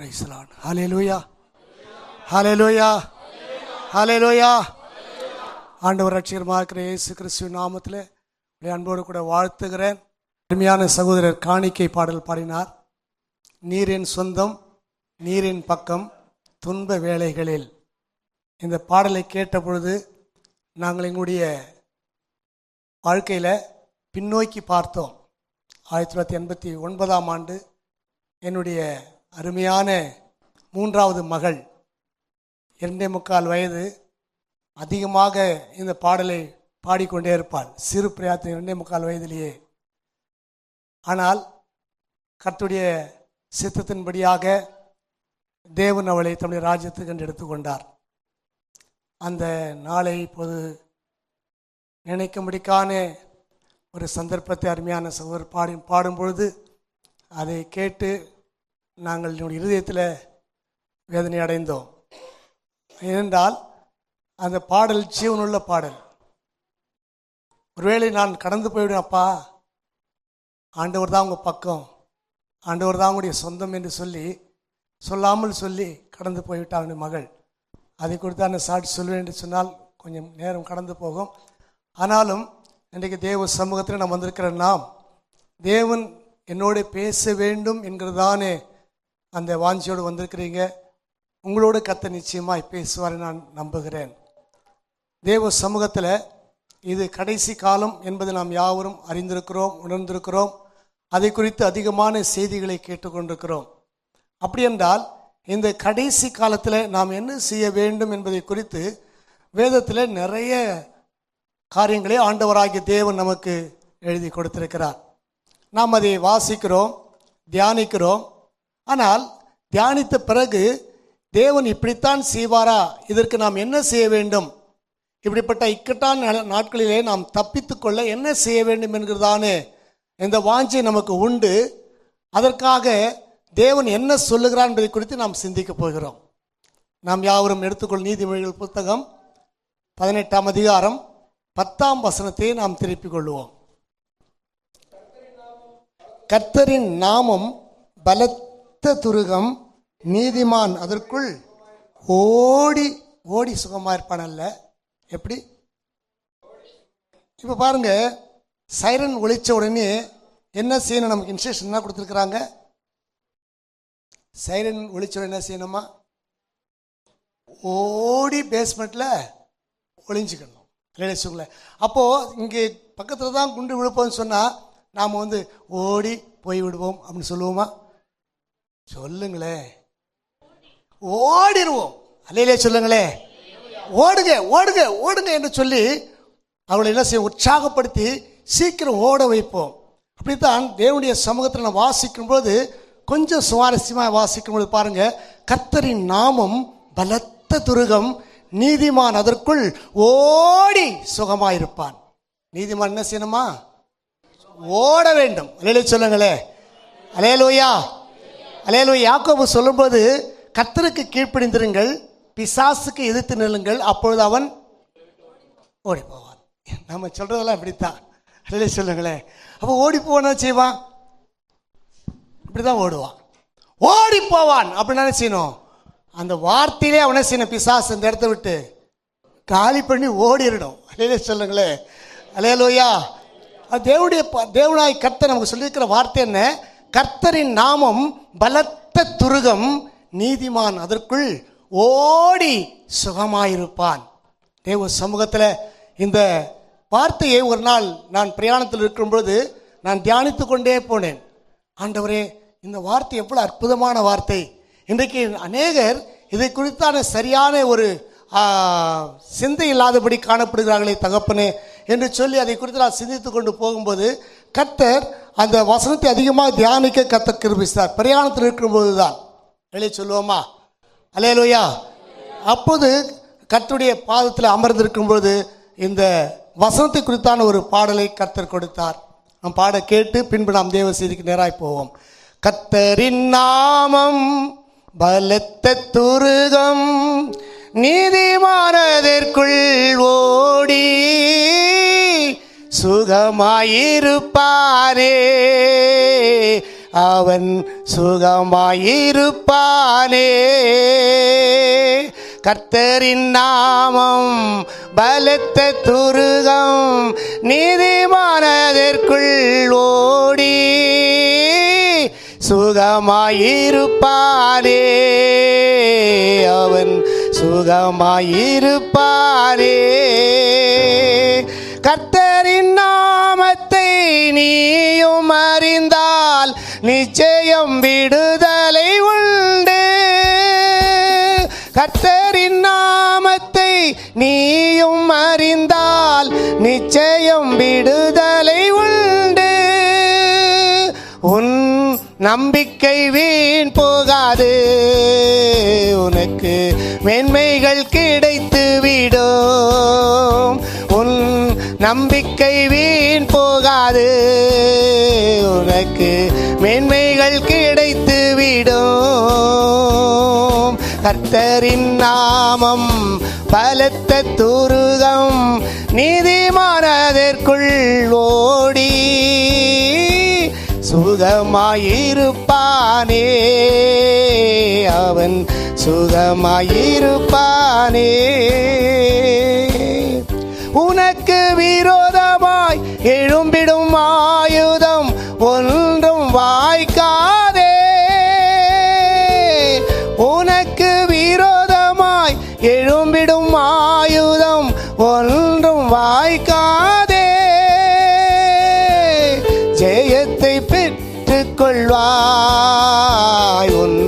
Praise the Lord. ஹல்லேலூயா, ஹல்லேலூயா, ஹல்லேலூயா. ஆண்டவர் ரட்சகருமாக இருக்கிற இயேசு கிறிஸ்துவின் நாமத்திலே அன்போடு கூட வாழ்த்துகிறேன். அருமையான சகோதரர் காணிக்கை பாடல் பாடினார். நீரின் சொந்தம் நீரின் பக்கம் துன்ப வேளைகளில். இந்த பாடலை கேட்ட பொழுது நாங்கள் எங்களுடைய வாழ்க்கையில் பின்னோக்கி பார்த்தோம். 1989ஆம் ஆண்டு என்னுடைய அருமையான 3வது மகள் 2.25 வயது. அதிகமாக இந்த பாடலை பாடிக்கொண்டே இருப்பாள். சிறு பிராயத்தில் 2.25 வயதிலேயே. ஆனால் கர்த்தருடைய சித்தத்தின்படியாக தேவன் அவளை தம்முடைய ராஜ்யத்துக்கு என்று எடுத்துக்கொண்டார். அந்த நாளை இப்போது நினைக்க முடிக்கான ஒரு சந்தர்ப்பத்தை அருமையான சகோதரர் பாடும் பொழுது அதை கேட்டு நாங்கள் என்னுடைய இருதயத்தில் வேதனை அடைந்தோம். ஏனென்றால் அந்த பாடல் ஜீவனுள்ள பாடல். ஒருவேளை நான் கடந்து போய்விடும், அப்பா ஆண்டவர் தான் உங்கள் பக்கம், ஆண்டவர் தான் உங்களுடைய சொந்தம் என்று சொல்லாமல் சொல்லி கடந்து போய்விட்டாங்க மகள். அதை குறித்து நான் சாட்சி சொல்வேன் என்று சொன்னால் கொஞ்சம் நேரம் கடந்து போகும். ஆனாலும் இன்றைக்கு தேவ சமூகத்தில் நாம் வந்திருக்கிற நாம், தேவன் என்னோடு பேச வேண்டும் என்கிறதானே அந்த வாஞ்சியோடு வந்திருக்கிறீங்க. உங்களோடு கர்த்தர் நிச்சயமாய் பேசுவார் நான் நம்புகிறேன். தேவ சமூகத்தில் இது கடைசி காலம் என்பதை நாம் யாவரும் அறிந்திருக்கிறோம், உணர்ந்திருக்கிறோம். அதை குறித்து அதிகமான செய்திகளை கேட்டுக்கொண்டிருக்கிறோம். அப்படி என்றால் இந்த கடைசி காலத்தில் நாம் என்ன செய்ய வேண்டும் என்பதை குறித்து வேதத்தில் நிறைய காரியங்களை ஆண்டவராகிய தேவன் நமக்கு எழுதி கொடுத்திருக்கிறார். நாம் அதை வாசிக்கிறோம், தியானிக்கிறோம். ஆனால் தியானித்த பிறகு தேவன் இப்படித்தான் செய்வாரா, இதற்கு நாம் என்ன செய்ய வேண்டும், இப்படிப்பட்ட இக்கட்டான நாட்களிலே நாம் தப்பித்துக்கொள்ள என்ன செய்ய வேண்டும் என்கிறதான இந்த வாஞ்சை நமக்கு உண்டு. அதற்காக தேவன் என்ன சொல்லுகிறார் என்பதை குறித்து நாம் சிந்திக்க போகிறோம். நாம் யாவரும் எடுத்துக்கொள் நீதிமொழிகள் புத்தகம் 18ஆம் அதிகாரம் 10ஆம் வசனத்தை நாம் திருப்பிக் கொள்வோம். கர்த்தரின் நாமம் பலத்த துருகம், நீதிமான் அதற்குள் ஓடி ஓடி சுகமா இருப்பானல்ல. எப்படி? இப்போ பாருங்க, சைரன் ஒழிச்ச உடனே என்ன செய்யணும், நமக்கு இன்ஸ்ட்ரக்ஷன் என்ன கொடுத்துருக்குறாங்க? சைரன் ஒழிச்ச உடனே என்ன செய்யணுமா? ஓடி பேஸ்மெண்ட்டில் ஒளிஞ்சிக்கணும். அப்போ இங்கே பக்கத்தில் தான் குண்டு விழுப்போம்னு சொன்னால் நாம் ஓடி போய் விடுவோம் அப்படின்னு சொல்லுவோமா? சொல்லுங்களே, ஓடிடுவோம். அல்லையிலே சொல்லுங்களே, ஓடுங்க ஓடுங்க ஓடுங்க என்று சொல்லி அவளை என்ன செய்ய உற்சாகப்படுத்தி சீக்கிரம் ஓட வைப்போம். அப்படித்தான் தேவனுடைய சமூகத்தில் நான் வாசிக்கும் போது கொஞ்சம் சுவாரஸ்யமாக வாசிக்கும்போது பாருங்க, கர்த்தரின் நாமம் பலத்த துருகம், நீதிமான் அதற்குள் ஓடி சுகமாயிருப்பான். நீதிமான் என்ன செய்யணுமா? ஓட வேண்டும். அல்லேலூயா சொல்லுங்களே, அல்லேலூயா அல்லேலூயா. யாக்கோபு சொல்லும்போது கர்த்தருக்கு கீழ்ப்படிந்திருங்கள், பிசாசுக்கு எதிர்த்து நில்லுங்கள், அப்பொழுது அவன் ஓடி போவான். நம்ம சொல்றதெல்லாம் இப்படித்தான். அல்லேலூயா சொல்லுங்களே. அப்போ ஓடி போவான் செய்வான், இப்படிதான் ஓடுவான், ஓடி போவான். அப்படின்னா செய்யணும், அந்த வார்த்தையிலே அவனை செய்யணும். பிசாசு இந்த இடத்த விட்டு காலி பண்ணி ஓடிடணும். அல்லேலூயா சொல்லுங்களே, அல்லேலூயா. தேவனாய் கர்த்தர் நமக்கு சொல்லியிருக்கிற வார்த்தை என்ன? கர்த்தரின் நாமம் பலத்த துருகம், நீதிமான் அதற்குள் ஓடி சுகமாயிருப்பான். தேவ சமூகத்தில் இந்த வார்த்தையை ஒரு நாள் நான் பிரயாணத்தில் இருக்கும்போது நான் தியானித்து கொண்டே போனேன். ஆண்டவரே, இந்த வார்த்தை எவ்வளவு அற்புதமான வார்த்தை. இன்றைக்கு அநேகர் இதை குறித்தான சரியான ஒரு சிந்தை இல்லாதபடி காணப்படுகிறார்களே தகப்பனே என்று சொல்லி அதை குறித்து நான் சிந்தித்து கொண்டு போகும்போது கர்த்தர் அந்த வசனத்தை அதிகமாக தியானிக்க கர்த்தர் கிருபித்தார். பிரயாணத்தில் இருக்கும்போது தான் வெளியே சொல்லுவோமா? அல்லேலூயா. அப்போது கர்த்தருடைய பாதத்தில் அமர்ந்திருக்கும்போது இந்த வசனத்தை குறித்தான ஒரு பாடலை கர்த்தர் கொடுத்தார். நாம் பாட கேட்டு பின்பு நாம் தேவ செய்திக்கு நேராய் போவோம். கர்த்தரின் நாமம் பலத்த துருகம், நீதிமானதற்குள் ஓடி சுகமாயிருப்பாரே. அவன் சுகமாயிருப்பானே. கர்த்தரின் நாமம் பலத்த துருகம், நீதிமானதற்குள் ஓடி சுகமாயிருப்பானே. அவன் சுகமாயிருப்பானே. கர்த்தரின் நாமத்தை நீயும் அறிந்தால் நிச்சயம் விடுதலை உண்டு. கர்த்தரின் நாமத்தை நீயும் அறிந்தால் நிச்சயம் விடுதலை உண்டு. உன் நம்பிக்கை வீண் போகாது, உனக்கு மேன்மைகள் கிடைத்து விடும். உன் நம்பிக்கை வீண் போகாது, உனக்கு மேன்மைகள் கிடைத்து விடும். கர்த்தரின் நாமம் பலத்த துருகம், நீதிமானதற்குள் ஓடி சுகமாயிருப்பானே. அவன் சுகமாயிருப்பானே. உனக்கு விரோதமாய் எழும்பிடும் ஆயுதம் ஒன்றும் வாய்க்காதே. உனக்கு விரோதமாய் எழும்பிடும் ஆயுதம் ஒன்றும் வாய்க்காதே. ஜெயத்தை பெற்றுக் கொள்வாய், உன்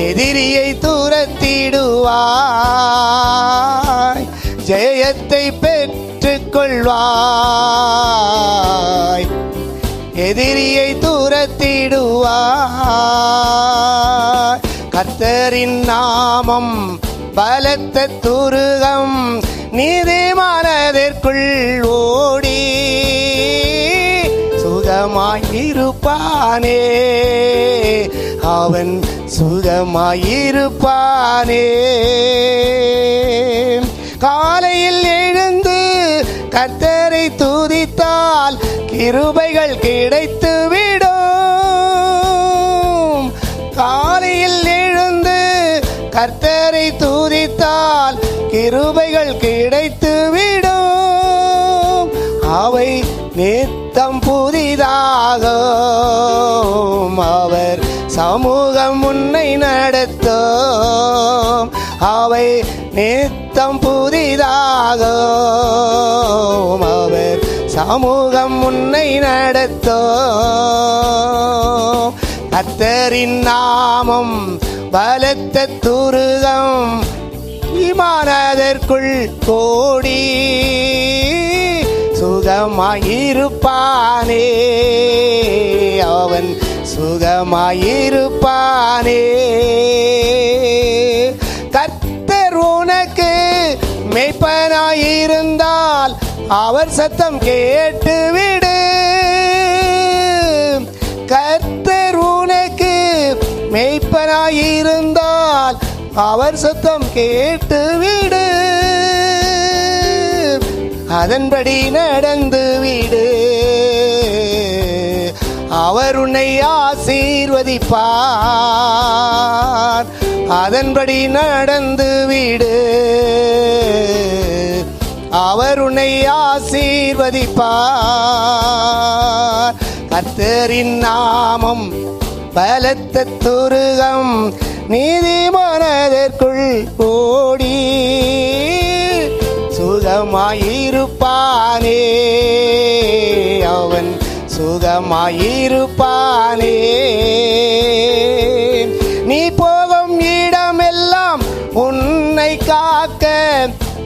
எதிரியை துரத்திடுவாய். ஜெயத்தை பெற்றுக் கொள்வாய், எதிரியை துரத்திடுவாய். கர்த்தரின் நாமம் பலத்த துருகம், நீதிமானதற்குள் ஓடி சுகமாயிருப்பானே. அவன் சுகமாயிருப்பானே. காலையில் எழுந்து கர்த்தரை துதித்தால் கிருபைகள் கிடைத்துவிடும். காலையில் எழுந்து கர்த்தரை துதித்தால் கிருபைகள் கிடைத்துவிடும். அவை நித்தம் புதிதாகும், அவர் சமூகம் உன்னை நடத்தும். அவை நித்தம் புதிதாகும், அவர் சமூகம் உன்னை நடத்தும். கர்த்தரின் நாமம் பலத்த துருகம், நீதிமானதற்குள் கோடி சுகமாயிருப்பானே. அவன் சுகமாயிருப்பானே. கர்த்தர் உனக்கு மேய்ப்பனாயிருந்தால் அவர் சத்தம் கேட்டுவிடு. கர்த்தர் உனக்கு மேய்ப்பனாயிருந்தால் அவர் சத்தம் கேட்டுவிடு. அதன்படி நடந்து விடு, அவர் உன்னை ஆசீர்வதிப்பார். அதன்படி நடந்து விடு, அவர் உன்னை ஆசீர்வதிப்பார். கர்த்தரின் நாமம் பலத்த துருகம், நீதிமானதற்குள் ஓடி சுகமாயிருப்பானே. அவன் சுகமாயிருப்பானே. நீ போகும் இடமெல்லாம் உன்னை காக்க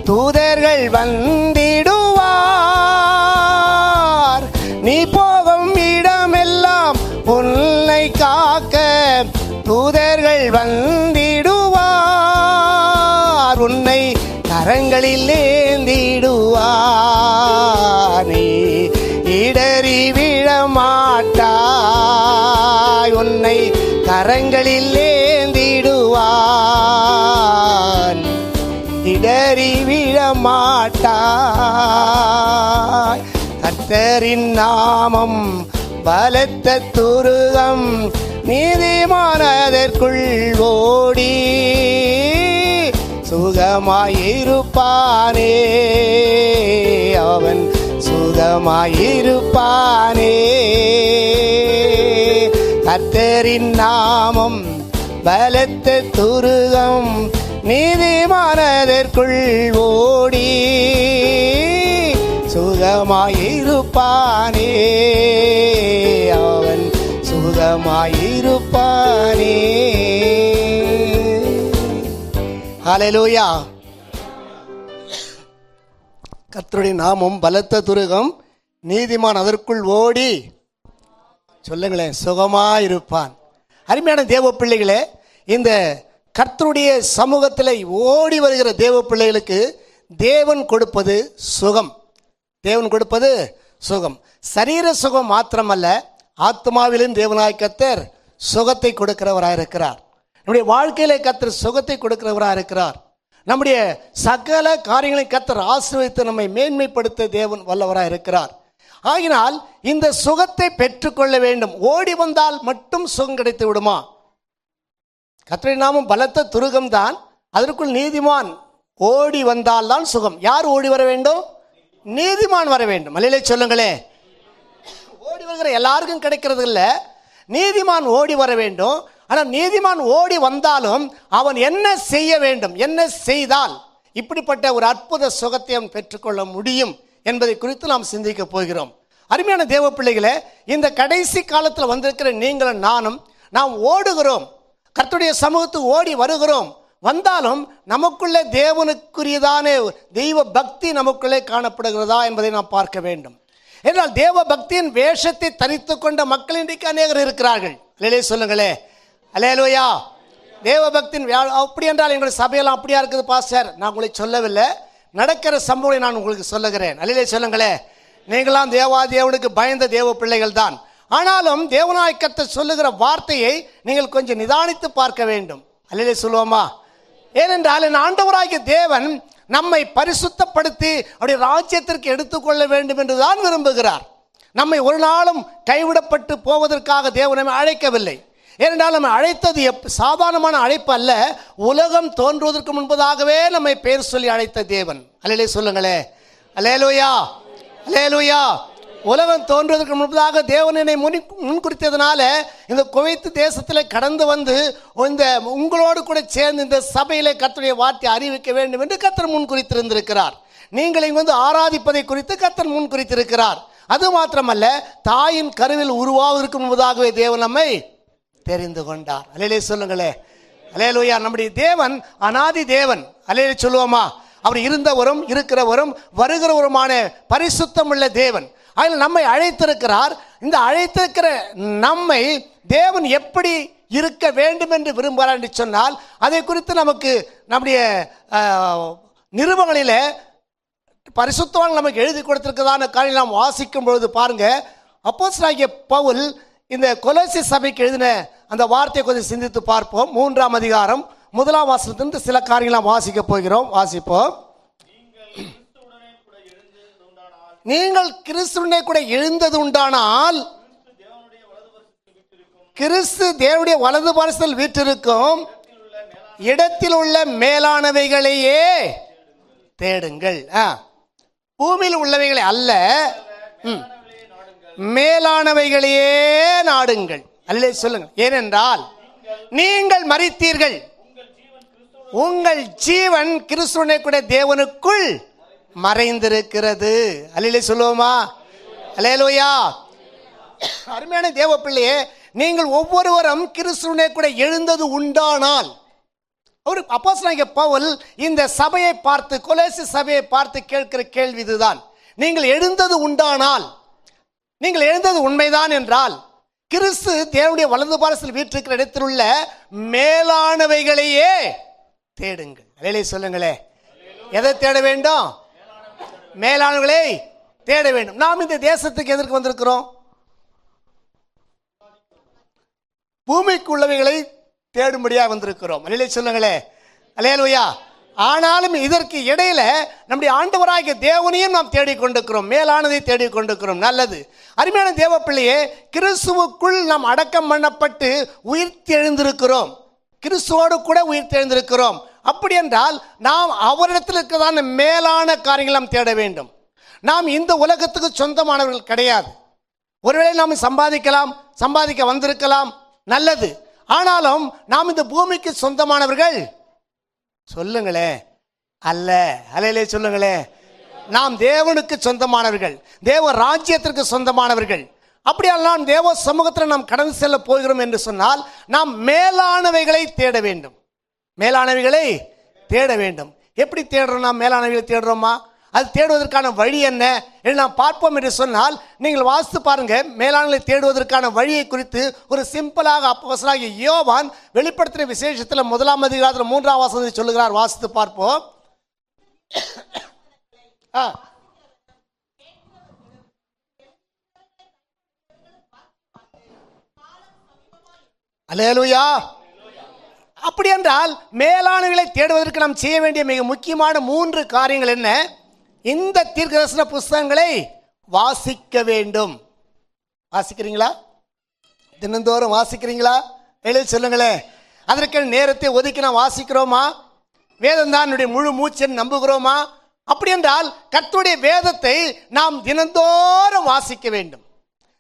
தூதர்கள் வந்திடுவார். நீ போகும் இடமெல்லாம் உன்னை காக்க தூதர்கள் வந்திடுவார். உன்னை கரங்களில் ஏந்திடுவார், நீ இடறி விழமாட்டாய். உன்னை கரங்களில் ஏந்திடுவார், இடறி விழமாட்டாய். கர்த்தரின் நாமம் பலத்த துருகம், நீதிமானதற்குள் ஓடி சுகமாயிருப்பானே, அவன் சுகமாயிருப்பானே. கர்த்தரின் நாமம் பலத்த துருகம், நீதிமானதற்குள் ஓடி சுகமாயிருப்பானே, அவன் சுகமாயிருப்பானே. ஹல்லேலூயா. கர்த்தருடைய நாமம் பலத்த துருகம், நீதிமான் அதற்குள் ஓடி சொல்லுங்களேன் சுகமாயிருப்பான். அருமையான தேவ பிள்ளைகளே, இந்த கர்த்தருடைய சமூகத்தில் ஓடி வருகிற தேவ பிள்ளைகளுக்கு தேவன் கொடுப்பது சுகம். தேவன் கொடுப்பது சுகம். சரீர சுகம் மாத்திரமல்ல, ஆத்மாவிலும் தேவனாய் கர்த்தர் சுகத்தை கொடுக்கிறவராக இருக்கிறார். நம்முடைய வாழ்க்கையிலே கர்த்தர் சுகத்தை கொடுக்கிறவராக இருக்கிறார். நம்முடைய சகல காரியங்களை கர்த்தர் ஆசீர்வதித்து நம்மை மேன்மைப்படுத்த தேவன் வல்லவராக இருக்கிறார். ஆகினால் இந்த சுகத்தை பெற்றுக்கொள்ள வேண்டும். ஓடி வந்தால் மட்டும் சுகம் கிடைத்து விடுமா? கர்த்தருடைய நாமம் பலத்த துருகம் தான், அதற்குள் நீதிமான் ஓடி வந்தால் தான் சுகம். யார் ஓடி வர வேண்டும்? நீதிமான் வர வேண்டும். அல்லேலூயா சொல்லுங்களே. ஓடி வருகிற எல்லாருக்கும் கிடைக்கிறது இல்லை, நீதிமான் ஓடி வர வேண்டும். ஆனால் நீதிமான் ஓடி வந்தாலும் அவன் என்ன செய்ய வேண்டும், என்ன செய்தால் இப்படிப்பட்ட ஒரு அற்புத சுகத்தை அவன் பெற்றுக்கொள்ள முடியும் என்பதை குறித்து நாம் சிந்திக்க போகிறோம். அருமையான தேவ பிள்ளைகளே, இந்த கடைசி காலத்தில் வந்திருக்கிற நீங்களும் நானும் நாம் ஓடுகிறோம், கர்த்தருடைய சமூகத்துக்கு ஓடி வருகிறோம். வந்தாலும் நமக்குள்ளே தேவனுக்குரியதான தெய்வ பக்தி நமக்குள்ளே காணப்படுகிறதா என்பதை நாம் பார்க்க வேண்டும். என்றால் தேவ பக்தியின் வேஷத்தை தரித்து கொண்ட மக்கள் இன்றைக்கு அநேகர் இருக்கிறார்கள். அல்லேலூயா சொல்லுங்களே. அல்லேலூயா. தேவ பக்தியின் அப்படி என்றால் எங்களுடைய சபையெல்லாம் அப்படியா இருக்குது பாஸ்டர், நான் உங்களை சொல்லவில்லை, நடக்கிற சம்பவத்தை நான் உங்களுக்கு சொல்லுகிறேன். அல்லேலூயா சொல்லுங்களே. நீங்களாம் தேவனுக்கு பயந்த தேவ பிள்ளைகள் தான். ஆனாலும் தேவனாய் கர்த்தர் சொல்லுகிற வார்த்தையை நீங்கள் கொஞ்சம் நிதானித்து பார்க்க வேண்டும். அல்லேலூயா சொல்லுவோமா? ஏனென்றால் என் ஆண்டவராகிய தேவன் நம்மை பரிசுத்தப்படுத்தி அவருடைய ராஜ்யத்திற்கு எடுத்துக்கொள்ள வேண்டும் என்றுதான் விரும்புகிறார். நம்மை ஒரு நாளும் கைவிடப்பட்டு போவதற்காக தேவன் நம்மை அழைக்கவில்லை. ஏனென்றால் நம்மை அழைத்தது சாதாரணமான அழைப்பு அல்ல, உலகம் தோன்றுவதற்கு முன்பதாகவே நம்மை பேர் சொல்லி அழைத்த தேவன். அல்லேலூயா சொல்லுங்களே. அல்லேலூயா. அல்லேலூயா. உலகம் தோன்றுவதற்கு முன்பதாக தேவன் என்னை முன்குறித்ததுனால இந்த குவைத் தேசத்தில் கடந்து வந்து இந்த உங்களோடு கூட சேர்ந்து இந்த சபையிலே கர்த்தருடைய வார்த்தை அறிவிக்க வேண்டும் என்று கர்த்தர் முன்குறித்திருந்திருக்கிறார். நீங்கள் இங்கு வந்து ஆராதிப்பதை குறித்து கர்த்தர் முன்குறித்திருக்கிறார். அது மாத்திரமல்ல, தாயின் கருவில் உருவாவதற்கு முன்பதாகவே தேவன் நம்மை தெரிந்து கொண்டார். அல்லேலூயா சொல்லுங்களே. அல்லேலூயா. நம்முடைய தேவன் அநாதி தேவன். அல்லேலூயா சொல்லுவோமா? அவர் இருந்தவரும் இருக்கிறவரும் வருகிறவருமான பரிசுத்தம் உள்ள தேவன். அதில் நம்மை அழைத்திருக்கிறார். இந்த அழைத்திருக்கிற நம்மை தேவன் எப்படி இருக்க வேண்டும் என்று விரும்புகிறார் என்று சொன்னால் அதை குறித்து நமக்கு நம்முடைய நிருபங்களிலே பரிசுத்தவான் நமக்கு எழுதி கொடுத்திருக்கிறதான காரியம் நாம் வாசிக்கும் பொழுது பாருங்க, அப்போஸ்தலனாகிய பவுல் இந்த கொலோசி சபைக்கு எழுதின அந்த வார்த்தையை கொஞ்சம் சிந்தித்து பார்ப்போம். 3ஆம் அதிகாரம் 1ஆம் வசனத்திலிருந்து சில காரியங்களை நாம் வாசிக்க போகிறோம். வாசிப்போம். நீங்கள் கிறிஸ்துவுடனே கூட எழுந்தது உண்டானால் கிறிஸ்து தேவனுடைய வலது பாரசத்தில் வீற்றிருக்கும் இடத்தில் உள்ள மேலானவைகளையே தேடுங்கள். பூமியில் உள்ளவைகளை அல்ல, மேலானவைகளையே நாடுங்கள். அல்லே சொல்லுங்கள். ஏனென்றால் நீங்கள் மரித்தீர்கள், உங்கள் ஜீவன் கிறிஸ்துவுடனே கூட தேவனுக்குள் மறைந்திருக்கிறது. அல்லேலூயா சொல்லுவோமா? அல்லேலூயா. அருமையான தேவ பிள்ளையே, நீங்கள் ஒவ்வொருவரும் கிறிஸ்துவுடனே கூட எழுந்தது உண்டானால், ஒரு அப்போஸ்தலனாகிய பவுல் இந்த சபையை பார்த்து, கொலோசி சபையை பார்த்து கேட்கிற கேள்வி இதுதான். நீங்கள் எழுந்தது உண்டானால், நீங்கள் எழுந்தது உண்மைதான் என்றால் கிறிஸ்து தேவனுடைய வலது பாரசத்தில் வீற்றிருக்கிற இடத்தில் உள்ள மேலானவைகளையே தேடுங்கள். அல்லேலூயா சொல்லுங்களே. எதை தேட வேண்டும்? மேலானவர்களை தேட வேண்டும். நாம் இந்த தேசத்துக்கு எதற்கு வந்திருக்கிறோம்? பூமிக்கு உள்ளவைகளை தேடும்படியாக வந்திருக்கிறோம். அல்லேலூயா சொல்லுங்களே. அல்லேலூயா. ஆனாலும் இதற்கு இடையில நம்முடைய ஆண்டவராகிய தேவனையும் நாம் தேடிக்கொண்டிருக்கிறோம், மேலானதை தேடிக்கொண்டிருக்கிறோம். நல்லது. அருமையான தேவ பிள்ளையே, கிறிஸ்துவுக்குள் நாம் அடக்கம் பண்ணப்பட்டு உயிர்த்தெழுந்திருக்கிறோம், கிறிஸ்துவோடு கூட உயிர்த்தெழுந்திருக்கிறோம். அப்படி என்றால் நாம் அவரிடத்தில் இருக்கிறதான மேலான காரியங்கள் நாம் தேட வேண்டும். நாம் இந்த உலகத்துக்கு சொந்தமானவர்கள் கிடையாது. ஒருவேளை நாம் சம்பாதிக்க வந்திருக்கலாம், நல்லது. ஆனாலும் நாம் இந்த பூமிக்கு சொந்தமானவர்கள் சொல்லுங்களே அல்ல. அல்லையிலே சொல்லுங்களே. நாம் தேவனுக்கு சொந்தமானவர்கள், தேவ ராஜ்யத்திற்கு சொந்தமானவர்கள். அப்படியெல்லாம் தேவ சமூகத்தில் நாம் கடந்து செல்ல போகிறோம் என்று சொன்னால் நாம் மேலானவைகளை தேட வேண்டும். மேலானவைகளை தேட வேண்டும். எப்படி தேடுறோம்? நாம் மேலானவைகளை தேடுறோமா? அது தேடுவதற்கான வழி என்ன என்று நாம் பார்ப்போம் என்று சொன்னால், நீங்கள் வாசித்து பாருங்க. மேலானவை தேடுவதற்கான வழியை குறித்து ஒரு சிம்பிளாக அப்போஸ்தலனாகிய யோவான் வெளிப்படுத்தின விசேஷத்தில் 1ஆம் அதிகாரத்தில் 3ஆம் வசனத்தை சொல்லுகிறார். வாசித்து பார்ப்போம். அல்லேலூயா. அப்படி என்றால் மேலானவைகளை தேடுவதற்கு நாம் செய்ய வேண்டிய மிக முக்கியமான 3 காரியங்கள் என்ன? இந்த தீர்க்கதரிசன புஸ்தகங்களை வாசிக்க வேண்டும். வாசிக்கிறீங்களா? தினந்தோறும் வாசிக்கிறீங்களா? எழுதி சொல்லுங்களேன். அதற்கு நேரத்தை ஒதுக்கி நாம் வாசிக்கிறோமா? வேதம் தான் என்னுடைய முழு மூச்சை நம்புகிறோமா? அப்படி என்றால் கர்த்தருடைய வேதத்தை நாம் தினந்தோறும் வாசிக்க வேண்டும்.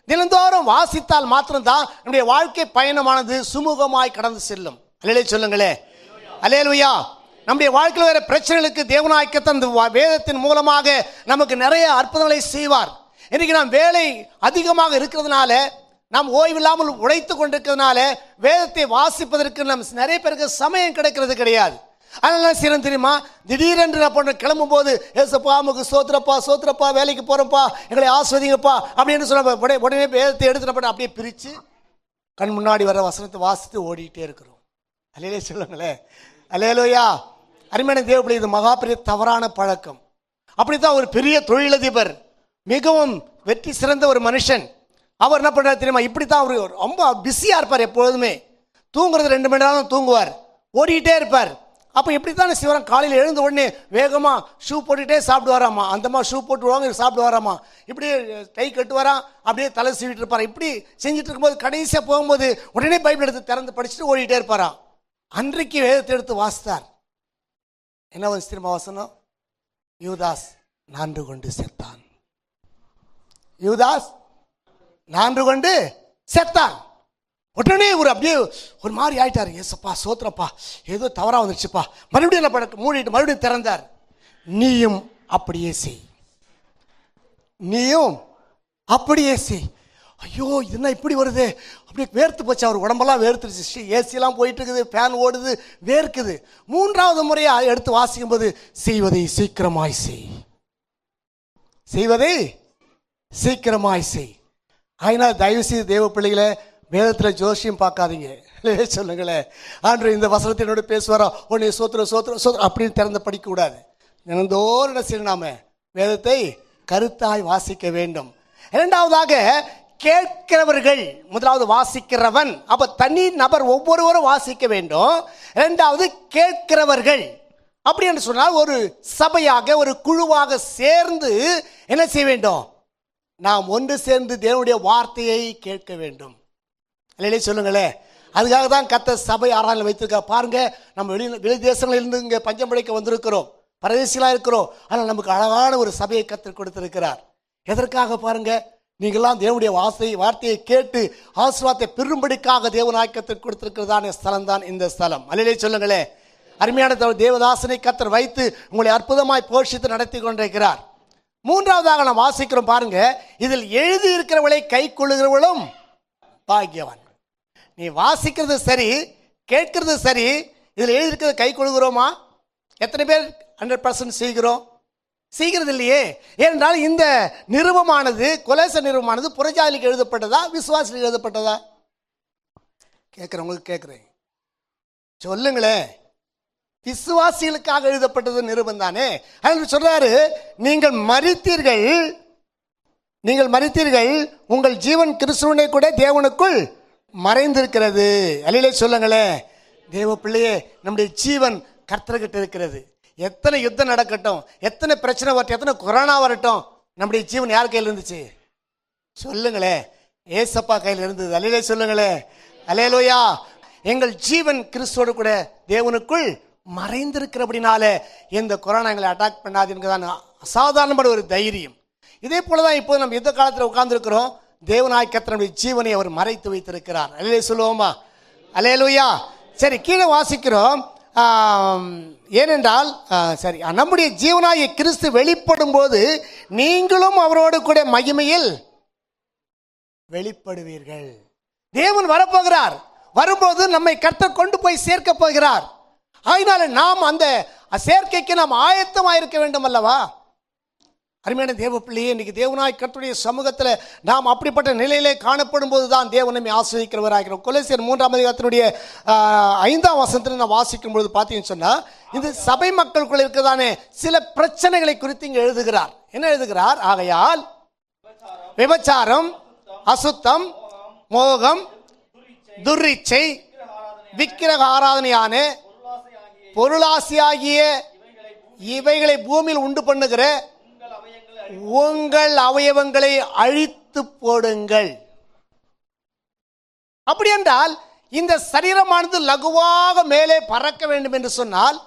தினந்தோறும் வாசித்தால் மாத்திரம்தான் நம்முடைய வாழ்க்கை பயணமானது சுமூகமாய் கடந்து செல்லும். அல்லேலூயா சொல்லுங்களே. அல்லேலூயா. நம்முடைய வாழ்க்கையில் வர பிரச்சனைகளுக்கு தேவனாய்க்கத்தன் வேதத்தின் மூலமாக நமக்கு நிறைய அற்புதங்களை செய்வார். இன்னைக்கு நாம் வேலை அதிகமாக இருக்கிறதுனால, நாம் ஓய்வில்லாமல் உழைத்து கொண்டிருக்கிறதுனால வேதத்தை வாசிப்பதற்கு நம் நிறைய பேருக்கு சமயம் கிடைக்கிறது கிடையாது. அதனால சீரம் தெரியுமா, திடீரென்று நான் பண்ண கிளம்பும் போது ஏசப்பா நமக்கு சோத்திரப்பா வேலைக்கு போகிறோம்ப்பா, எங்களை ஆஸ்வதிங்கப்பா அப்படின்னு சொன்ன உடனே வேதத்தை எடுத்து அப்படியே பிரித்து கண் முன்னாடி வர வசனத்தை வாசித்து ஓடிக்கிட்டே இருக்கிறோம். அல்லேலூயா சொல்லுங்களேன். அல்லேலூயா. அருமையான தேவப்பிள்ளை, இது மகா பெரிய தவறான பழக்கம். அப்படித்தான் ஒரு பெரிய தொழிலதிபர், மிகவும் வெற்றி சிறந்த ஒரு மனுஷன், அவர் என்ன பண்ணுறாரு தெரியுமா? இப்படித்தான் அவர் ரொம்ப பிஸியாக இருப்பார். எப்பொழுதுமே தூங்குறது 2 மணி நேரம் தூங்குவார், ஓடிக்கிட்டே இருப்பார். அப்போ இப்படித்தான் சிவராம் காலையில் எழுந்த உடனே வேகமாக ஷூ போட்டுகிட்டே சாப்பிடுவாராமா. அந்தம்மா ஷூ போட்டு விடுவாங்க, சாப்பிடுவாராமா. இப்படி கை கட்டுவாராம், அப்படியே தலை சீவிட்டு இருப்பார். இப்படி செஞ்சுட்டு இருக்கும்போது கடைசியாக போகும்போது உடனே பைபிள் எடுத்து திறந்து படிச்சுட்டு ஓடிட்டே இருப்பாராம். அன்றைக்கு வேதத்தை எடுத்து வாசித்தார். என்ன வந்து திரும்ப வசனம்? யூதாஸ் 4 கொண்டு செத்தான். யூதாஸ் 4 கொண்டு செத்தான். உடனே ஒரு அப்படியே ஒரு மாதிரி ஆயிட்டாரு. ஏசப்பா சோத்திரப்பா, ஏதோ தவறா வந்துருச்சுப்பா. மறுபடியும் என்ன பண்ண மூடிட்டு மறுபடியும் திறந்தார். நீயும் அப்படியே செய், நீயும் அப்படியே செய். ஐயோ இதுனா இப்படி வருது, அப்படியே வேர்த்து போச்சு. அவர் உடம்பெல்லாம் வேர்த்துருச்சு. ஏசியெல்லாம் போயிட்டு இருக்குது, ஃபேன் ஓடுது, வேர்க்குது. 3வது முறையாக எடுத்து வாசிக்கும் போது செய்வதை சீக்கிரமாய் செய், செய்வதை சீக்கிரமாய் செய். அதனால் தயவு செய்து தேவ பிள்ளைகளை வேதத்தில் ஜோசியம் பார்க்காதீங்க. சொல்லுங்களேன். ஆண்டவர் இந்த வசனத்தை என்னோட பேசுவாரா, உன்னை சோத்திர அப்படின்னு திறந்து படிக்கக்கூடாது. தினந்தோறும் என்ன செய்யணும்? நாம வேதத்தை கருத்தாய் வாசிக்க வேண்டும். 2வதாக கேட்கிறவர்கள். 1வது வாசிக்கிறவன். அப்ப தனி நபர் ஒவ்வொருவரும் வாசிக்க வேண்டும். 2வது கேட்கிறவர்கள். அப்படி என்று சொன்னால் ஒரு சபையாக ஒரு குழுவாக சேர்ந்து என்ன செய்ய வேண்டும்? நாம் ஒன்று சேர்ந்து தேவனுடைய வார்த்தையை கேட்க வேண்டும். இல்லையே சொல்லுங்களேன். அதுக்காக தான் கர்த்தர் சபை ஆராதனை வைத்திருக்கா. பாருங்க, நம்ம வெளி தேசங்களிலிருந்து இங்கே பஞ்சம் பிழைக்க வந்திருக்கிறோம், பரதேசிகளாக இருக்கிறோம். ஆனால் நமக்கு அழகான ஒரு சபையை கர்த்தர் கொடுத்திருக்கிறார். எதற்காக பாருங்க? நீங்கள்லாம் தேவனுடைய வார்த்தையை கேட்டு ஆசீர்வாதத்தை பெரும்படிக்காக தேவநாயகத்தில் கொடுத்திருக்கிறதான ஸ்தலம் தான் இந்த ஸ்தலம். அல்லையே சொல்லுங்களேன். அருமையான தேவதாசனை கர்த்தர் வைத்து உங்களை அற்புதமாய் போஷித்து நடத்தி கொண்டிருக்கிறார். 3வதாக நாம் வாசிக்கிறோம் பாருங்க, இதில் எழுதி இருக்கிறவளை கை கொள்ளுகிறவளும் பாக்கியவான். நீ வாசிக்கிறது சரி, கேட்கிறது சரி, இதில் எழுதியிருக்கிறது கை கொள்கிறோமா? எத்தனை பேர் 100% செய்கிறோம்? செய்கிறது இல்லையே. ஏனென்றால் இந்த நிருபமானது, கொலோசை நிருபமானது புறஜாதிகளுக்கு எழுதப்பட்டதா, விசுவாசிகளுக்கு எழுதப்பட்டதா? கேட்குறவங்களுக்கு கேட்குறேன், சொல்லுங்களேன். விசுவாசிகளுக்காக எழுதப்பட்டது நிருபம் தானே. அதனால சொல்றாரு, நீங்கள் மரித்தீர்கள், உங்கள் ஜீவன் கிறிஸ்துவனை கூட தேவனுக்குள் மறைந்திருக்கிறது. அல்லையே சொல்லுங்களேன். தேவ பிள்ளையே, நம்முடைய ஜீவன் கர்த்தர்கிட்ட இருக்கிறது. எத்தனை யுத்தம் நடக்கட்டும், எத்தனை பிரச்சனை வரட்டும், எத்தனை கொரோனா வரட்டும், நம்முடைய ஜீவன் யார் கையில் இருந்துச்சு சொல்லுங்களே? ஏசப்பா கையில் இருந்தது. அல்லேலூயா சொல்லுங்களே. அல்லேலூயா. எங்கள் ஜீவன் கிறிஸ்துவோடு கூட தேவனுக்குள் மறைந்திருக்கிறபடினால இந்த கொரோனா எங்களை அட்டாக் பண்ணாது என்கிறதான் அசாதாரணமான ஒரு தைரியம். இதே போலதான் இப்போ நம்ம யுத்த காலத்தில் உட்கார்ந்துருக்கிறோம். தேவனாய் கர்த்தருடைய ஜீவனை அவர் மறைத்து வைத்திருக்கிறார். அல்லேலூயா சொல்லுவோமா? அல்லேலூயா. சரி, கீழே வாசிக்கிறோம். ஏனென்றால் சரி, நம்முடைய ஜீவனாகிய கிறிஸ்து வெளிப்படும் போது நீங்களும் அவரோடு கூட மகிமையில் வெளிப்படுவீர்கள். தேவன் வரப்போகிறார். வரும்போது நம்மை கர்த்தர் கொண்டு போய் சேர்க்க போகிறார். அதனால நாம் அந்த சேர்க்கைக்கு நாம் ஆயத்தமாயிருக்க வேண்டும் அல்லவா? அருமையான தேவ பிள்ளையே, இன்னைக்கு தேவனாய் கர்த்தருடைய சமூகத்தில் நாம் அப்படிப்பட்ட நிலையிலே காணப்படும் போது தான் தேவன் நம்மை ஆசீர்வதிக்கிறவராகிறோம். கொலோசியர் 3:அதிகாரத்தினுடைய 5ஆம் வசனத்தில் நாம் வாசிக்கும் பொழுது பார்த்தீங்கன்னு சொன்னால், இந்த சபை மக்களுக்குள்ள இருக்கிறதானே சில பிரச்சனைகளை குறித்து இங்கே எழுதுகிறார். என்ன எழுதுகிறார்? ஆகையால் விபச்சாரம், அசுத்தம், மோகம், துர்ரிச்சை, விக்கிரக ஆராதனையான பொருளாசியாகிய இவைகளை பூமியில் உண்டு பண்ணுகிற உங்கள் அவயவங்களை அழித்து போடுங்கள். அப்படி என்றால் இந்த சரீரமானது லகுவாக மேலே பறக்க வேண்டும் என்று சொன்னால்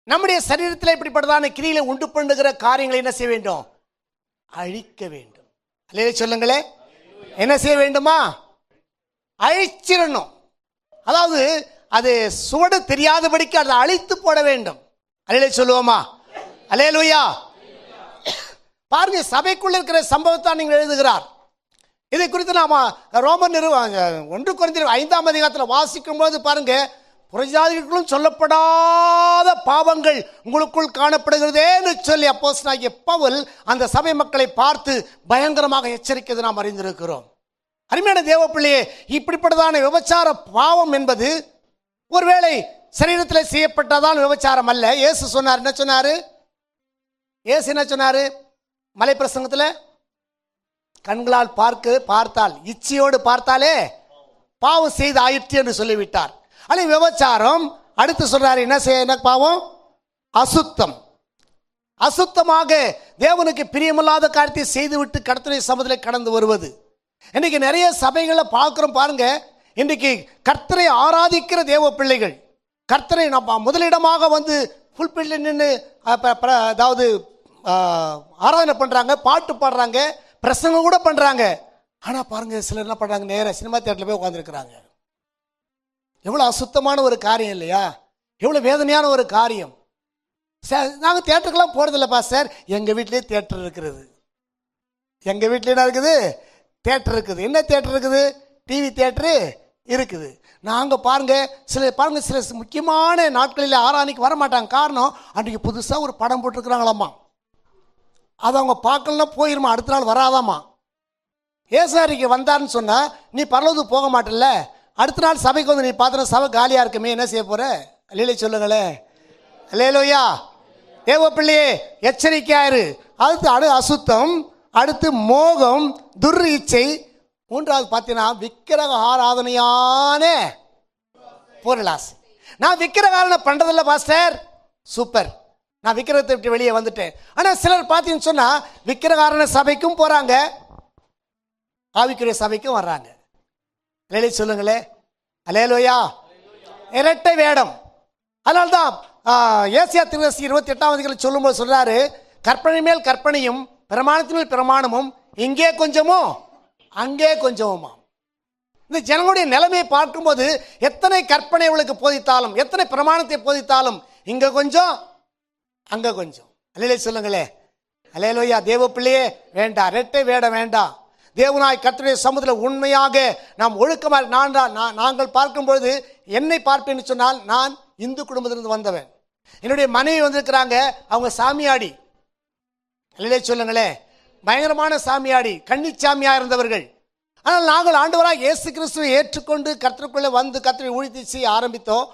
நம்முடைய சரீரத்தில் இப்படிப்பட்டதான கிரியில உண்டு பண்ணுகிற காரியங்களை என்ன செய்ய வேண்டும்? அழிக்க வேண்டும். அல்லேலூயா சொல்லுங்களே. என்ன செய்ய வேண்டுமா? அழிச்சிடணும். அதாவது அது சுவடு தெரியாதபடிக்கு அதை அழித்து போட வேண்டும். அல்லேலூயா சொல்லுவோமா? அல்லேலூயா. பாருங்க, சபைக்குள்ள இருக்கிற சம்பவத்தை நீங்கள் எழுதுகிறார். இதை குறித்து நாம ரோமர் 1 கொரிந்தியர் 5ஆம் அதிகாரத்தில் வாசிக்கும் போது பாருங்க, புறஜாதிகளுக்கும் சொல்லப்படாத பாவங்கள் உங்களுக்குள் காணப்படுகிறதேன்னு சொல்லி அப்போஸ்தலனாகிய பவுல் அந்த சபை மக்களை பார்த்து பயங்கரமாக எச்சரிக்கிறது நாம் அறிந்திருக்கிறோம். அருமையான தேவ பிள்ளையே, இப்படிப்பட்டதான விபச்சார பாவம் என்பது ஒருவேளை சரீரத்தில் செய்யப்பட்டதால் விபச்சாரம் அல்ல. இயேசு சொன்னார். என்ன சொன்னாரு? இயேசு என்ன சொன்னாரு மலை பிரசங்கத்தில்? கண்களால் பார்த்தால், இச்சையோடு பார்த்தாலே பாவம் செய்து ஆயிற்று என்று சொல்லிவிட்டார். அல்ல விபச்சாரம். அடுத்து சொல்றாரு என்ன பாவம்? அசுத்தம். அசுத்தமாக தேவனுக்கு பிரியமில்லாத காரியத்தை செய்துவிட்டு கர்த்தருடைய சமூகத்தில் கடந்து வருவது. இன்னைக்கு நிறைய சபைகளை பார்க்கிறோம். பாருங்க, இன்றைக்கு கர்த்தரை ஆராதிக்கிற தேவ பிள்ளைகள் கர்த்தரை நம்ம முதலிடமாக வந்து புல்பிட்ல நின்று அதாவது ஆராதனை பண்றாங்க, பாட்டு பாடுறாங்க, பிரசங்கம் கூட பண்றாங்க. ஆனா பாருங்க, சிலர் என்ன பண்றாங்க? நேரா சினிமா தியேட்டர்ல போய் உட்கார்ந்துருக்கிறாங்க. எவ்வளவு அசுத்தமான ஒரு காரியம் இல்லையா? எவ்வளவு வேதனையான ஒரு காரியம். நாங்கள் தியேட்டருக்கெல்லாம் போறதில்லைப்பா சார். எங்க வீட்லயே தியேட்டர் இருக்கிறது. எங்க வீட்ல என்ன இருக்குது? தியேட்டர் இருக்குது. என்ன தியேட்டர் இருக்குது? டிவி தியேட்டரு இருக்குது. நாங்க பாருங்க சில முக்கியமான நாட்களில் ஆராதனைக்கு வர மாட்டாங்க. காரணம், அன்றைக்கு புதுசா ஒரு படம் போட்டிருக்கிறாங்களாமா. அதை அவங்க பார்க்கலன்னா போயிருமா, அடுத்த நாள் வராதாமா. ஏசாரிக்கு வந்தாருன்னு சொன்னா நீ பரலோகத்துக்கு போக மாட்டல, அடுத்த நாள் சபைக்கு வந்து நீ பார்த்து சபை காலியா இருக்குமே, என்ன செய்ய போற? அல்லேலூயா சொல்லுங்களே. அல்லேலூயா. தேவ பிள்ளையே, எச்சரிக்கையாயிரு. அடுத்து அசுத்தம், அடுத்து மோகம், துர் இச்சை, மூன்றாவது பார்த்தீங்கன்னா விக்கிரக ஆராதனையான பொருளாசை. நான் விக்கிரக ஆராதனை பண்றதில்ல பாஸ்டர். சூப்பர், நான் விக்கிரகத்தை விட்டு வெளியே வந்துட்டேன். ஆனா சிலர் பார்த்தீங்கன்னு சொன்னா விக்கிரக ஆராதனை சபைக்கும் போறாங்க, ஆவிக்குரிய சபைக்கும் வர்றாங்க. அல்லேலூயா சொல்லுங்களே. அல்லேலூயா. இரட்டை வேடம். அதனால்தான் ஏசாயா 28ஆம் அதிகாரத்தில் சொல்லும்போது சொல்றாரு, கற்பனை மேல் கற்பனையும் பிரமாணத்தின் மேல் பிரமாணமும் இங்கே கொஞ்சமோ அங்கே கொஞ்சமுமா. இந்த ஜனங்களுடைய நிலைமையை பார்க்கும்போது எத்தனை கற்பனை அவளுக்கு போதித்தாலும், எத்தனை பிரமாணத்தை போதித்தாலும் இங்க கொஞ்சம் அங்க கொஞ்சம். அல்லேலூயா சொல்லுங்களே. அல்லேலூயா. தேவ பிள்ளையே வேண்டாம், இரட்டை வேடம் வேண்டாம். தேவனாய் கர்த்தருடைய சமூகத்தில் உண்மையாக நாம் ஒழுக்கமாக நாங்கள் பார்க்கும்பொழுது என்னை பார்ப்பேன்னு சொன்னால், நான் இந்து குடும்பத்திலிருந்து வந்தவன். என்னுடைய மனைவி வந்திருக்கிறாங்க, அவங்க சாமியாடி. அல்லேலூயா சொல்லுங்களே. பயங்கரமான சாமியாடி, கன்னிச்சாமியா இருந்தவர்கள். ஆனால் நாங்கள் ஆண்டவராக இயேசு கிறிஸ்துவை ஏற்றுக்கொண்டு கர்த்தருக்குள்ளே வந்து கர்த்தரை ஊழியத்தை செய்ய ஆரம்பித்தோம்,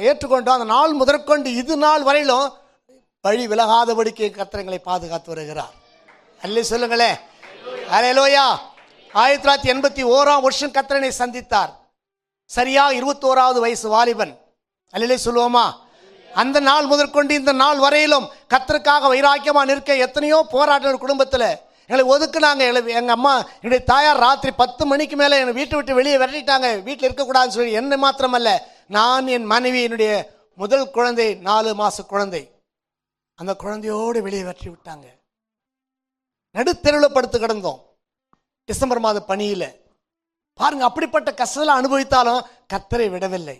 ஏற்றுக்கொண்டோம். அந்த நாள் முதற்கொண்டு இது நாள் வரையிலும் வழி விலகாதபடிக்கு கர்த்தரை பாதுகாத்து வருகிறார். அல்லேலூயா சொல்லுங்களே. அல்லேலூயா. 1981ஆம் வருஷம் கர்த்தரை சந்தித்தார். சரியா 21வது வயசு வாலிபன். அல்லேலூயா சொல்லுவோமா? அந்த நாள் முதற்கொண்டு இந்த நாள் வரையிலும் கர்த்தருக்காக வைராக்கியமா நிற்க எத்தனையோ போராட்டம் குடும்பத்தில் எங்களை ஒதுக்குனாங்க. எங்கள் அம்மா என்னுடைய தாயார் ராத்திரி 10 மணிக்கு மேலே என்னை வீட்டை விட்டு வெளியே விரட்டிட்டாங்க. வீட்டில் இருக்கக்கூடாதுன்னு சொல்லி. என்ன மாத்திரமல்ல, நான் என் மனைவி என்னுடைய முதல் குழந்தை 4 மாத குழந்தை, அந்த குழந்தையோடு வெளியே விரட்டி விட்டாங்க. நடுத்தெருவில் படுத்து கிடந்தோம் டிசம்பர் மாத பனியில். பாருங்க, அப்படிப்பட்ட கஷ்டத்தில் அனுபவித்தாலும் கர்த்தரை விடவில்லை.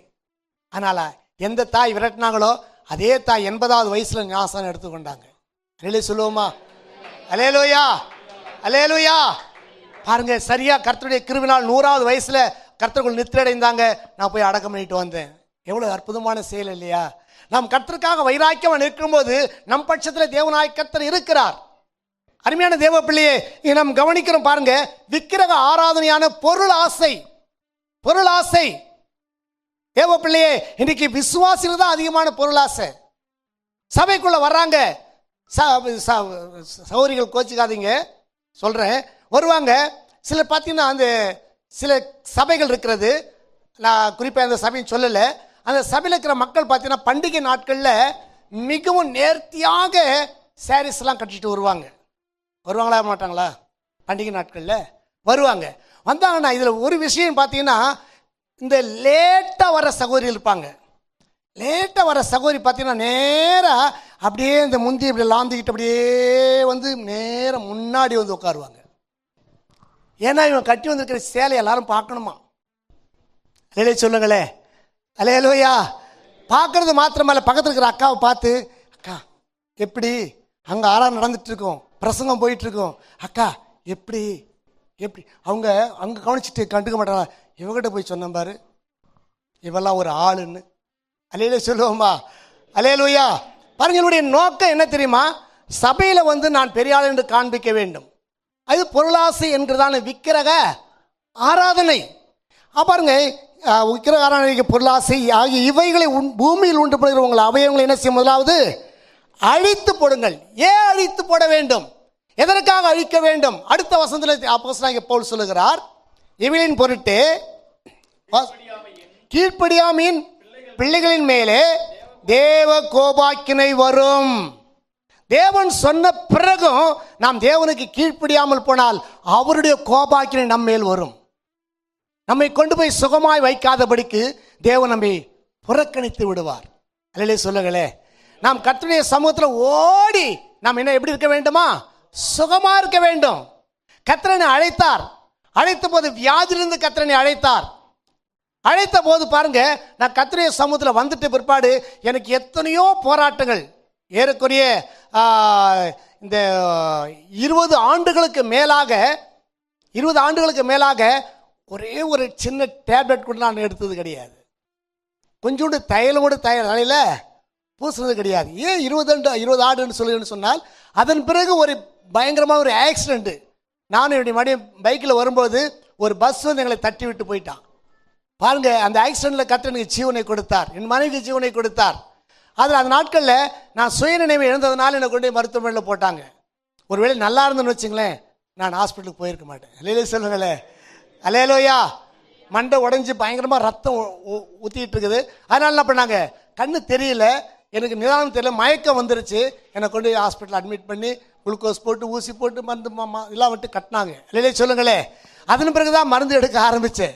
அதனால எந்த தாய் விரட்டினாங்களோ அதே தாய் 80வது வயசுல ஞாசனம் எடுத்துக்கொண்டாங்க. அல்லேலூயா சொல்லுவோமா? அல்லேலூயா, அல்லேலூயா. பாருங்க, சரியா கர்த்தருடைய கிருபையினால் 100வது வயசுல கர்த்தருக்குள் நித்திரை அடைந்தாங்க. நான் போய் அடக்கம் பண்ணிட்டு வந்தேன். எவ்வளவு அற்புதமான செயல் இல்லையா? நாம் கர்த்தருக்காக வைராக்கியமா நிற்கும்போது நம் பட்சத்தில் தேவனாய் கர்த்தர் இருக்கிறார். அருமையான தேவ பிள்ளையே, நாம் கவனிக்கிறோம் பாருங்க, விக்கிரக ஆராதனையான பொருள் ஆசை. பொருள் ஆசை தேவ பிள்ளையே, இன்னைக்கு விசுவாசிகள் தான் அதிகமான பொருள் ஆசை. சபைக்குள்ள வர்றாங்க, சௌரிகள் கோச்சிக்காதீங்க சொல்றேன், வருவாங்க. சிலர் பார்த்தீங்கன்னா அந்த சில சபைகள் இருக்கிறது, நான் குறிப்பாக அந்த சபைன்னு சொல்லலை. அந்த சபையில் இருக்கிற மக்கள் பார்த்தீங்கன்னா பண்டிகை நாட்களில் மிகவும் நேர்த்தியாக சாரீஸ்லாம் கட்டிட்டு வருவாங்க. வருவாங்களா மாட்டாங்களா? பண்டிகை நாட்களில் வருவாங்க. வந்தாங்கன்னா இதில் ஒரு விஷயம் பார்த்தீங்கன்னா, இந்த லேட்டாக வர சகோதரி இருப்பாங்க. லேட்டாக வர சகோதரி பார்த்தீங்கன்னா நேராக அப்படியே இந்த முந்தி இப்படி லாந்திக்கிட்டு அப்படியே வந்து நேராக முன்னாடி வந்து உட்காருவாங்க. ஏன்னா இவன் கட்டி வந்திருக்கிற சேலை எல்லாரும் பார்க்கணுமா? அல்லேலூயா சொல்லுங்களே, அல்லேலூயா. பார்க்கறது மாத்திரமல்ல, பக்கத்தில் இருக்கிற அக்காவை பார்த்து, அக்கா எப்படி, அங்கே ஆறாம் நடந்துட்டு இருக்கோம், பிரசங்கம் போயிட்டு இருக்கோம், அக்கா எப்படி எப்படி அவங்க அங்கே கவனிச்சுட்டு கண்டுக்க மாட்டாங்க. இவங்கிட்ட போய் சொன்ன பாரு, இவெல்லாம் ஒரு ஆளுன்னு. அல்லேலூயா சொல்லுவோமா? அல்லேலூயா. பாருங்க, என்னுடைய நோக்கம் என்ன தெரியுமா? சபையில் வந்து நான் பெரிய ஆள் என்று காண்பிக்க வேண்டும். அது பொருளாசை என்கிறதான விக்கிரக ஆராதனை. பாருங்க, விக்கிரக ஆராதனைக்கு பொருளாசை ஆகிய இவைகளை பூமியில் உண்டு பண்ணுகிற உங்கள் அவயவங்களை என்ன செய்ய? முதலாவது அழித்து போடுங்கள். ஏன் அழித்து போட வேண்டும்? எதற்காக அழிக்க வேண்டும்? அடுத்த வசனத்தில் அப்போஸ்தலனாகிய பவுல் சொல்லுகிறார், இவைகளின் பொருட்டு கீழ்ப்படியாமையின் பிள்ளைகளின் மேலே தேவ கோபாக்கினை வரும். தேவன் சொன்ன பிறகும் நாம் தேவனுக்கு கீழ்ப்படியாமல் போனால் அவருடைய கோபாக்கினை நம்ம மேல் வரும். நம்மை கொண்டு போய் சுகமாய் வைக்காதபடிக்கு தேவன் நம்மை புறக்கணித்து விடுவார். அல்லேலூயா சொல்லுங்களே. நாம் கர்த்தருடைய சமூகத்தில் ஓடி நாம் என்ன எப்படி இருக்க வேண்டுமா? சுகமா இருக்க வேண்டும். கர்த்தரை அழைத்தார். அழைத்த போது வியாதியிலிருந்து கர்த்தரை அழைத்தார். அழைத்த போது பாருங்க, நான் கர்த்தருடைய சமூகத்தில் வந்துட்டு பிற்பாடு எனக்கு எத்தனையோ போராட்டங்கள், ஏறக்குறைய இந்த 20 ஆண்டுகளுக்கு மேலாக ஒரே ஒரு சின்ன டேப்லெட் கூட நான் எடுத்தது கிடையாது. கொஞ்சோண்டு தைலம் கூட தலையில் பூசுறது கிடையாது. ஏன் 20 ஆண்டுன்னு சொல்லுன்னு சொன்னால், அதன் பிறகு ஒரு பயங்கரமாக ஒரு ஆக்சிடென்ட். நானும் என்னுடைய மறுபடியும் பைக்கில் வரும்போது ஒரு பஸ் வந்து எங்களை தட்டி விட்டு போயிட்டான். பாருங்க, அந்த ஆக்சிடென்ட்டில் கர்த்தர் எனக்கு ஜீவனை கொடுத்தார், என் மனைவிக்கு ஜீவனை கொடுத்தார். அதில் அந்த நாட்களில் நான் சுயநினைவை இழந்ததுனால என்னை கொண்டு மருத்துவமனையில் போட்டாங்க. ஒருவேளை நல்லா இருந்தேன்னு வச்சுங்களேன், நான் ஹாஸ்பிட்டலுக்கு போயிருக்க மாட்டேன். அல்லேலூயா சொல்லுங்களே, அல்லேலூயா. மண்டை உடைஞ்சி பயங்கரமாக ரத்தம் ஊற்றிட்டு இருக்குது. அதனால என்ன பண்ணாங்க, கண்ணு தெரியல, எனக்கு நிதானம் தெரியல, மயக்கம் வந்துருச்சு. என்னை கொண்டு ஹாஸ்பிட்டல் அட்மிட் பண்ணி குளுக்கோஸ் போட்டு ஊசி போட்டு மருந்து எல்லாம் விட்டு கட்டினாங்க. அல்லேலூயா சொல்லுங்களே. அதன் பிறகு தான் மருந்து எடுக்க ஆரம்பித்தேன்.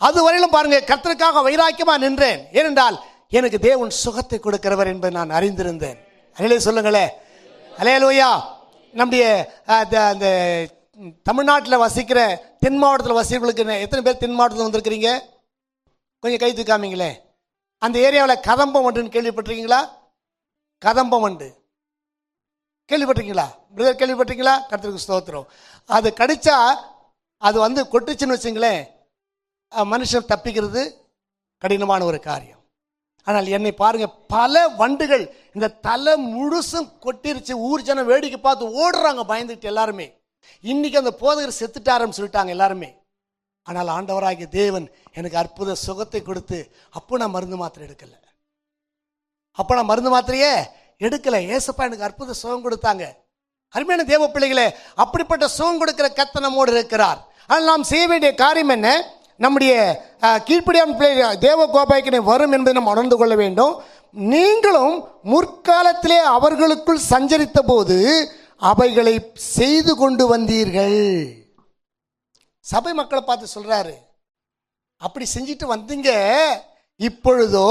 அது வரையிலும் பாருங்க, கர்த்தருக்காக வைராக்கியமாக நின்றேன். ஏனென்றால் எனக்கு தேவன் சுகத்தை கொடுக்கிறவர் என்பதை நான் அறிந்திருந்தேன். அல்லேலூயா சொல்லுங்களே, அல்லேலூயா. நம்முடைய அந்த தமிழ்நாட்டில் வசிக்கிற தென் மாவட்டத்தில் வசிக்கிறவங்களுக்கு எத்தனை பேர் தென் மாவட்டத்தில் வந்திருக்கிறீங்க? கொஞ்சம் கை தூக்காமீங்களே. அந்த ஏரியாவில் கதம்பம் வண்டுன்னு கேள்விப்பட்டிருக்கீங்களா? கதம்பம் வண்டு கேள்விப்பட்டிருக்கீங்களா? பிரதர் கேள்விப்பட்டிருக்கீங்களா? கர்த்தருக்கு ஸ்தோத்திரம். அது கடிச்சா அது வந்து கொட்டுச்சுன்னு வச்சுங்களேன், மனுஷன் தப்பிக்கிறது கடினமான ஒரு காரியம். ஆனால் என்னை பாருங்க, பல வண்டுகள் இந்த தலை முழுசும் கொட்டிருச்சு. ஊர் ஜனம் வேடிக்கை பார்த்து ஓடுறாங்க பயந்துட்டு எல்லாருமே. இன்னைக்கு அந்த போதகர் செத்துட்டாருன்னு சொல்லிட்டாங்க எல்லாருமே. ஆனால் ஆண்டவராகிய தேவன் எனக்கு அற்புத சுகத்தை கொடுத்து, அப்போ நான் மருந்து மாத்திரையே எடுக்கல. ஏசப்பா எனக்கு அற்புத சுகம் கொடுத்தாங்க. அருமையான தேவ பிள்ளைகளே, அப்படிப்பட்ட சுகம் கொடுக்கிற கர்த்தர் நம்மோடு இருக்கிறார். ஆனால் நாம் செய்ய வேண்டிய காரியம் என்ன? நம்முடைய கீழ்ப்படியாமை தேவ கோபாக்கினை வரும் என்பதை நாம் உணர்ந்து கொள்ள வேண்டும். நீங்களும் முற்காலத்திலே அவர்களுக்குள் சஞ்சரித்த போது அவைகளை செய்து கொண்டு வந்தீர்கள். சபை மக்களை பார்த்து சொல்றாரு, அப்படி செஞ்சுட்டு வந்தீங்க, இப்பொழுதோ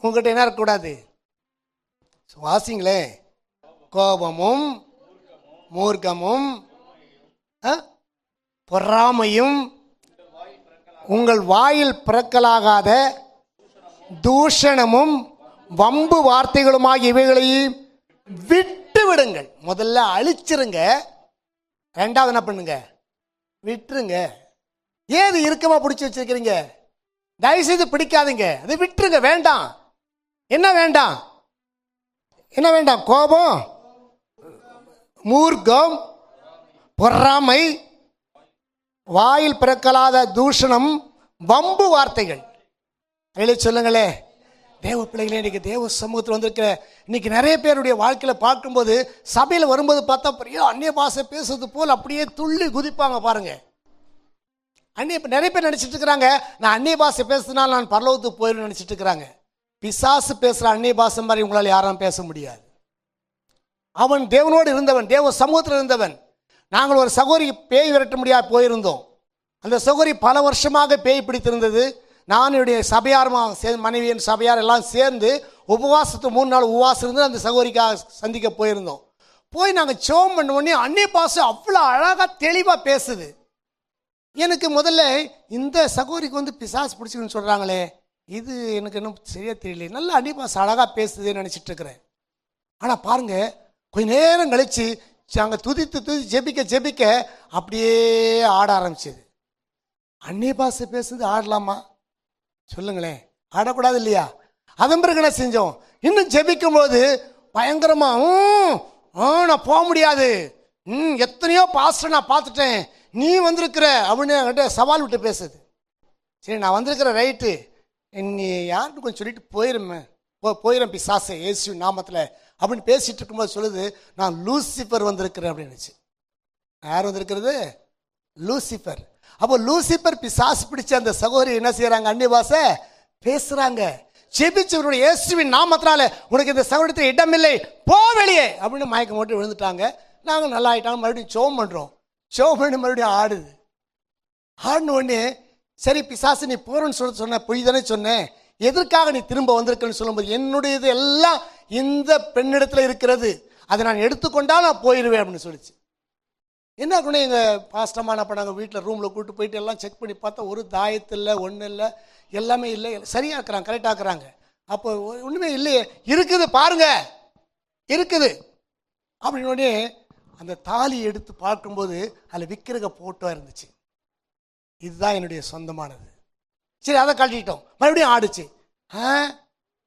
உங்ககிட்ட என்ன இருக்கக்கூடாது? வாசிங்களே, கோபமும் மூர்க்கமும் பொறாமையும் உங்கள் வாயில் பிறக்கலாகாத தூஷணமும் வம்பு வார்த்தைகளுமாகிய இவைகளையும் விட்டு விடுங்கள். முதல்ல அழிச்சிருங்க, ரெண்டாவது என்ன பண்ணுங்க? விட்டுருங்க. ஏது இறுக்கமா பிடிச்சி வச்சிருக்கிறீங்க? தயவுசெய்து பிடிக்காதீங்க, அதை விட்டுருங்க. வேண்டாம். என்ன வேண்டாம்? என்ன வேண்டாம்? கோபம், மூர்க்கம், பொறாமை, வாயில் பிறக்கலாத தூஷணம், வம்பு வார்த்தைகள். சொல்லுங்களே தேவ பிள்ளைகளே, இன்னைக்கு தேவ சமூகத்தில் வந்திருக்கிற இன்னைக்கு நிறைய பேருடைய வாழ்க்கையில் பார்க்கும்போது, சபையில் வரும்போது பார்த்தா பெரிய அந்நிய பாஷை பேசுறது போல் அப்படியே துள்ளி குதிப்பாங்க பாருங்க. நிறைய பேர் நினைச்சிட்டு இருக்கிறாங்க, நான் அந்நிய பாஷை பேசுறதுனால நான் பரலோகத்துக்கு போயிடும் நினைச்சிட்டு இருக்கிறாங்க. பிசாசு பேசுற அந்நிய பாஷை மாதிரி உங்களால் யாரும் பேச முடியாது. அவன் தேவனோடு இருந்தவன், தேவ சமூகத்தில் இருந்தவன். நாங்கள் ஒரு சகோதரி பேய் விரட்ட முடியாது போயிருந்தோம். அந்த சகோதரி பல வருஷமாக பேய் பிடித்திருந்தது. நான் என்னுடைய சபையாரமாக சேர்ந்து, மனைவியின் சபையார் எல்லாம் சேர்ந்து உபவாசத்துக்கு 3 நாள் உபவாசம் இருந்து அந்த சகோதரிக்காக சந்திக்க போயிருந்தோம். போய் நாங்கள் ஜெபம் பண்ண உடனே அந்நிய பாஷை அவ்வளோ அழகாக தெளிவாக பேசுது. எனக்கு முதல்ல இந்த சகோதரிக்கு வந்து பிசாசு பிடிச்சிக்கணும்னு சொல்கிறாங்களே, இது எனக்கு இன்னும் சரியாக தெரியல, நல்ல அந்நிய பாஷை அழகாக பேசுதுன்னு நினச்சிட்டு இருக்கிறேன். ஆனால் பாருங்க, கொஞ்ச நேரம் கழித்து நாங்கள் துதித்து ஜெபிக்க ஜெபிக்க அப்படியே ஆட ஆரம்பிச்சது. அந்நிய பாஷை பேசுறது ஆடலாமா? சொல்லுங்களேன், ஆடக்கூடாது இல்லையா? அதன் பிறகு என்ன செஞ்சோம்? இன்னும் ஜெபிக்கும் போது பயங்கரமா நான் போக முடியாது, எத்தனையோ பாஸ்டர் நான் பார்த்துட்டேன், நீ வந்திருக்கிற அப்படின்னு என்கிட்ட சவால் விட்டு பேசுது. சரி, நான் வந்திருக்கிற ரைட்டு, நீ யாருன்னு கொஞ்சம் சொல்லிட்டு போயிடுறேன் பிசாசே இயேசு நாமத்தில் அப்படின்னு பேசிட்டு இருக்கும்போது சொல்லுது, நான் லூசிஃபர் வந்திருக்கிறேன் அப்படின்னு. யார் வந்திருக்கிறது? லூசிஃபர். அப்போ லூசிஃபர் பிசாசு பிடிச்ச அந்த சகோதரி என்ன செய்யறாங்க? அந்நிய பாஷை பேசுறாங்க. ஜெபிச்சவருடைய இயேசுவின் நாமத்தினால உனக்கு இந்த சகோதரத்தில் இடமில்லை, போ வெளியே அப்படின்னு மயக்கம் போட்டு விழுந்துட்டாங்க. நாங்கள் நல்லா ஆயிட்டாங்க. மறுபடியும் ஜெபம் பண்றோம். ஜெபம் பண்ணி மறுபடியும் ஆடுது. ஆடின உடனே சரி பிசாசு நீ போறன்னு சொன்ன, பொய் தானே சொன்னேன், எதற்காக நீ திரும்ப வந்திருக்கன்னு சொல்லும்போது, என்னுடையது எல்லாம் இந்த பெண்ணிடத்துல இருக்கிறது, அதை நான் எடுத்துக்கொண்டா நான் போயிடுவேன் அப்படின்னு சொல்லிச்சு. என்ன ஆகணும்? எங்கள் பாஸ்டமாக என்ன பண்ணாங்க, வீட்டில் ரூமில் கூப்பிட்டு போயிட்டு எல்லாம் செக் பண்ணி பார்த்தா ஒரு தாயத்து இல்லை, ஒன்றும் இல்லை, எல்லாமே இல்லை, சரியாக இருக்கிறாங்க, கரெக்டாக இருக்கிறாங்க. அப்போ ஒன்றுமே இல்லையே, இருக்குது பாருங்க, இருக்குது அப்படின்னு அந்த தாலி எடுத்து பார்க்கும்போது அதில் விக்கிரக போட்டோ இருந்துச்சு. இதுதான் என்னுடைய சொந்தமானது. சரி, அதை கழட்டிட்டோம். மறுபடியும் ஆடுச்சு.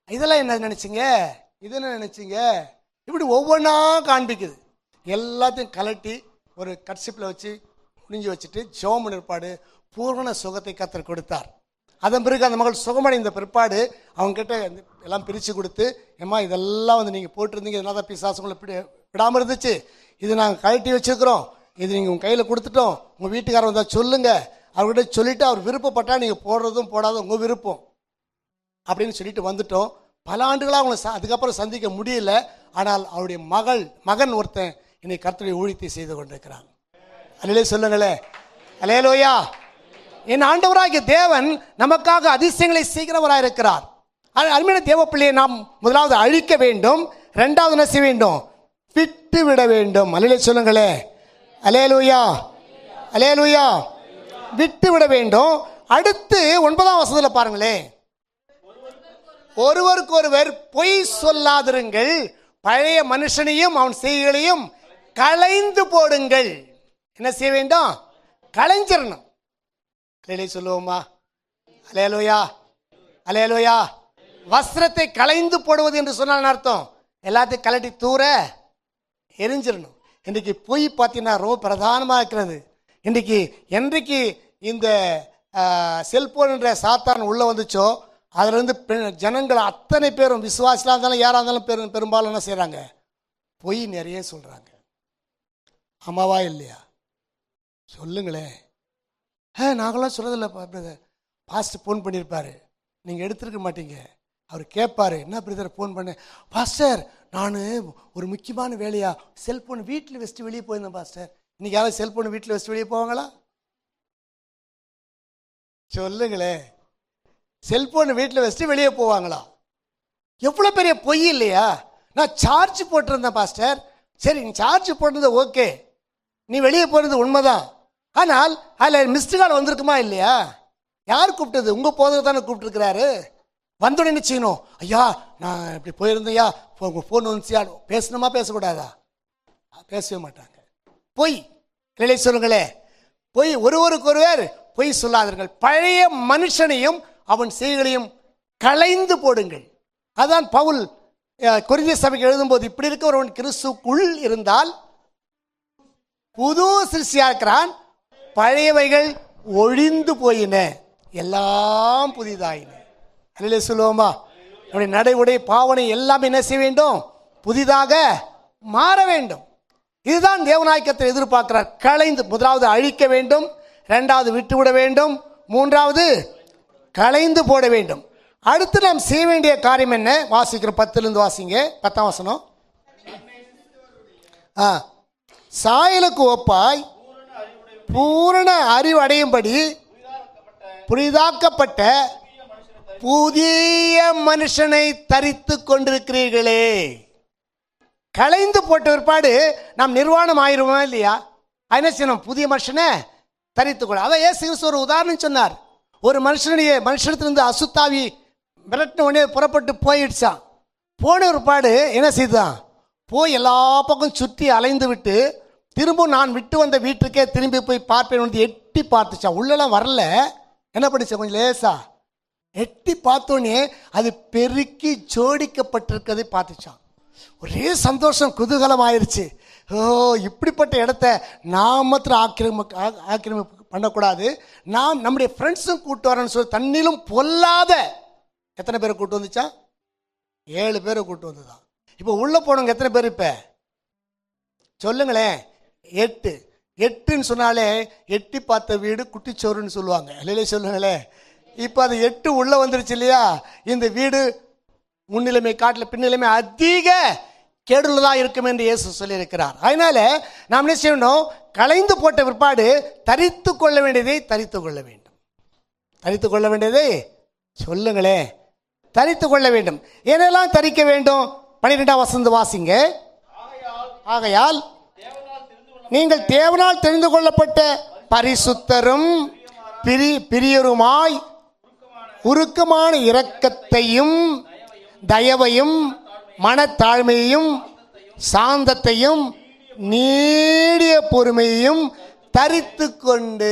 இதெல்லாம் என்ன நினைச்சிங்க, இது என்ன நினைச்சிங்க, இப்படி ஒவ்வொன்றா காண்பிக்குது. எல்லாத்தையும் கலட்டி ஒரு கட்சிப்பில் வச்சு முடிஞ்சு வச்சுட்டு ஜெபம் ஏற்பாடு பூரண சுகத்தை கர்த்தர் கொடுத்தார். அதன் பிறகு அந்த மகள் சுகமடைந்த பிற்பாடு அவங்ககிட்ட எல்லாம் பிரித்து கொடுத்து, ஏம்மா இதெல்லாம் வந்து நீங்கள் போட்டிருந்தீங்க, இதனால தான் பிசாசுங்களை விடாமல் இருந்துச்சு, இது நாங்கள் கழட்டி வச்சுருக்கிறோம், இது நீங்கள் உங்கள் கையில் கொடுத்துட்டோம், உங்கள் வீட்டுக்காரர் வந்தால் சொல்லுங்கள், அவர்கிட்ட சொல்லிவிட்டு அவர் விருப்பப்பட்டால் நீங்கள் போடுறதும் போடாதும் உங்கள் விருப்பம் அப்படின்னு சொல்லிட்டு வந்துட்டோம். பல ஆண்டுகளாக அவங்களை அதுக்கப்புறம் சந்திக்க முடியல. ஆனால் அவருடைய மகன் ஒருத்தன் இன்னைக்கு கர்த்தருடைய ஊழியத்தை செய்து கொண்டிருக்கிறான். அல்லேலூயா சொல்லுங்களே, அல்லேலூயா. என் ஆண்டவராகிய தேவன் நமக்காக அதிசயங்களை செய்கிறவராக இருக்கிறார். அருமையான தேவ பிள்ளையை நாம் முதலாவது அழிக்க வேண்டும், இரண்டாவது என்ன செய்ய வேண்டும்? விட்டு விட வேண்டும். அல்லேலூயா சொல்லுங்களே, அல்லேலூயா, அல்லேலூயா. விட்டு விட வேண்டும். அடுத்து 9ஆம் வசனத்தில் பாருங்களேன், ஒருவருக்கு ஒருவர் பொய் சொல்லாதிருங்கள், பழைய மனுஷனையும் அவன் செய்கைகளையும் களைந்து போடுங்கள். என்ன செய்ய வேண்டும்? களைஞ்சிடணும். சொல்லுவோமா? அல்லேலூயா, அல்லேலூயா. வஸ்திரத்தை களைந்து போடுவது என்று சொன்னால் அர்த்தம் எல்லாத்தையும் கலட்டி தூர எரிஞ்சிடணும். இன்றைக்கு பொய் பார்த்தீங்கன்னா ரொம்ப பிரதானமாக இருக்கிறது. என்றைக்கு இந்த செல்போன் என்ற சாத்தான் உள்ளே வந்துச்சோ, அதிலிருந்து ஜனங்கள் அத்தனை பேரும் விசுவாசிலாம் இருந்தாலும் யாராக இருந்தாலும் பெரும்பாலும் என்ன செய்கிறாங்க? பொய் நிறைய சொல்கிறாங்க. ஆமாவா இல்லையா? சொல்லுங்களேன். நாங்களாம் சொல்கிறதில்ல பிரதர், பாஸ்ட் ஃபோன் பண்ணியிருப்பாரு, நீங்கள் எடுத்துருக்க மாட்டீங்க, அவர் கேட்பாரு, என்ன பிரதர் ஃபோன் பண்ணேன்? பாஸ்டர், நான் ஒரு முக்கியமான வேலையா செல்போன் வீட்டில் வச்சுட்டு வெளியே போயிருந்தேன் பாஸ்டர். இன்னைக்கு யாராவது செல்போன் வீட்டில் வச்சுட்டு வெளியே போவாங்களா? சொல்லுங்களேன். செல்போன் வீட்டில் வச்சுட்டு வெளியே போவாங்களா? எவ்வளோ பெரிய பொய் இல்லையா? நான் சார்ஜ் போட்டிருந்தேன் பாஸ்டர். சரி, நீ சார்ஜ் போட்டது ஓகே, நீ வெளியே போகிறது உண்மைதான். ஆனால் அதில் மிஸ்டு கால் வந்திருக்குமா இல்லையா? யார் கூப்பிட்டது? உங்கள் போதகர் தானே கூப்பிட்டுருக்கிறாரு. வந்தோடனே என்ன செய்யணும்? ஐயா நான் இப்படி போயிருந்தையா, உங்கள் ஃபோன் வந்துச்சியா, பேசணுமா பேசக்கூடாதா? பேசவே மாட்டாங்க. பொய் இல்லை, சொல்லுங்களே. பொய், ஒருவருக்கொருவர் பொய் சொல்லாதீர்கள். பழைய மனுஷனையும் அவன் செய்களையும் களைந்து போடுங்கள். அதான் பவுல் கொரிந்திய சபைக்கு எழுதும்போது, இப்படி இருக்க ஒருவன் கிறிஸ்துக்குள் இருந்தால் புது சிருஷ்டியா இருக்கிறான், பழையவைகள் ஒழிந்து போயின, எல்லாம் புதிதாயின. அல்லேலூயா சொல்லுவோமா? நம்முடைய நடை, உடை, பாவனை எல்லாமே என்ன செய்ய வேண்டும்? புதிதாக மாற வேண்டும். இதுதான் தேவநாயகத்தை எதிர்பார்க்கிறார். களைந்து, முதலாவது அழிக்க வேண்டும், இரண்டாவது விட்டுவிட வேண்டும், மூன்றாவது களைந்து போட வேண்டும். அடுத்து நாம் செய்ய வேண்டிய காரியம் என்ன? வாசிக்கிறோம், 10லிருந்து வாசிங்க, 10ஆம் வசனம். சாயலுக்கு ஒப்பாய் பூரண அறிவு அடையும்படி புதிதாக்கப்பட்ட புதிய மனுஷனை தரித்து கொண்டிருக்கிறீர்களே. களைந்து போட்ட பிற்பாடு நாம் நிர்வாணம் ஆயிருவோமா இல்லையா? என்ன செய்யணும்? புதிய மனுஷனை தரித்துக்கொள்ள. அதான் இயேசு கிறிஸ்து ஒரு உதாரணம் சொன்னார். ஒரு மனுஷனிடத்திலிருந்து அசுத்தாவி விரட்டின உடனே புறப்பட்டு போயிடுச்சான். போன பிற்பாடு என்ன செய்தான்? போய் எல்லா பக்கம் சுற்றி அலைந்து விட்டு திரும்ப நான் விட்டு வந்த வீட்டுக்கே திரும்பி போய் பார்ப்பேன் வந்து எட்டி பார்த்துச்சான். உள்ளெல்லாம் வரல. என்ன பண்ணிச்சா? கொஞ்சம் லேசா எட்டி பார்த்தோன்னே அது பெருக்கி ஜோடிக்கப்பட்டிருக்கதை பார்த்துச்சான். ஒரே சந்தோஷம், குதூகலம் ஆயிடுச்சு. ஓ, இப்படிப்பட்ட இடத்த நாம் மாத்திரம் ஆக்கிரமிப்பு பண்ணக்கூடாது, நாம் நம்முடைய ஃப்ரெண்ட்ஸும் கூட்டு வரேன்னு சொல்லி தண்ணிலும் பொல்லாத எத்தனை பேரை கூட்டு வந்துச்சா? 7 பேரை கூட்டு வந்துதான். இப்போ உள்ள போனவங்க எத்தனை பேர்? இப்போ சொல்லுங்களேன். 8ன்னு சொன்னாலே எட்டி பார்த்த வீடு குட்டிச்சோறுன்னு சொல்லுவாங்க இல்லையே? சொல்லுங்களேன். இப்போ அது 8 உள்ள வந்துருச்சு இல்லையா? இந்த வீடு முன்னிலைமை காட்டில் பின்னிலைமை அதிக கேடுள்ளதாக இருக்கும் என்று இயேசு சொல்லியிருக்கிறார். அதனால நாம் என்ன செய்யணும்? களைந்து போட்ட பிற்பாடு தரித்து கொள்ள வேண்டியதை தரித்து கொள்ள வேண்டும். தரித்து கொள்ள வேண்டியதை சொல்லுங்களேன். தரித்து கொள்ள வேண்டும். என்னெல்லாம் தரிக்க வேண்டும்? 12ஆம் வசனம் வாசிங்க. ஆகையால் நீங்கள் தேவனால் தெரிந்து கொள்ளப்பட்ட பரிசுத்தரும் பிரியருமாய் உருக்கமான இரக்கத்தையும் தயவையும் மனத்தாழ்மையையும் சாந்தத்தையும் நீடிய பொறுமையையும் தரித்து கொண்டு.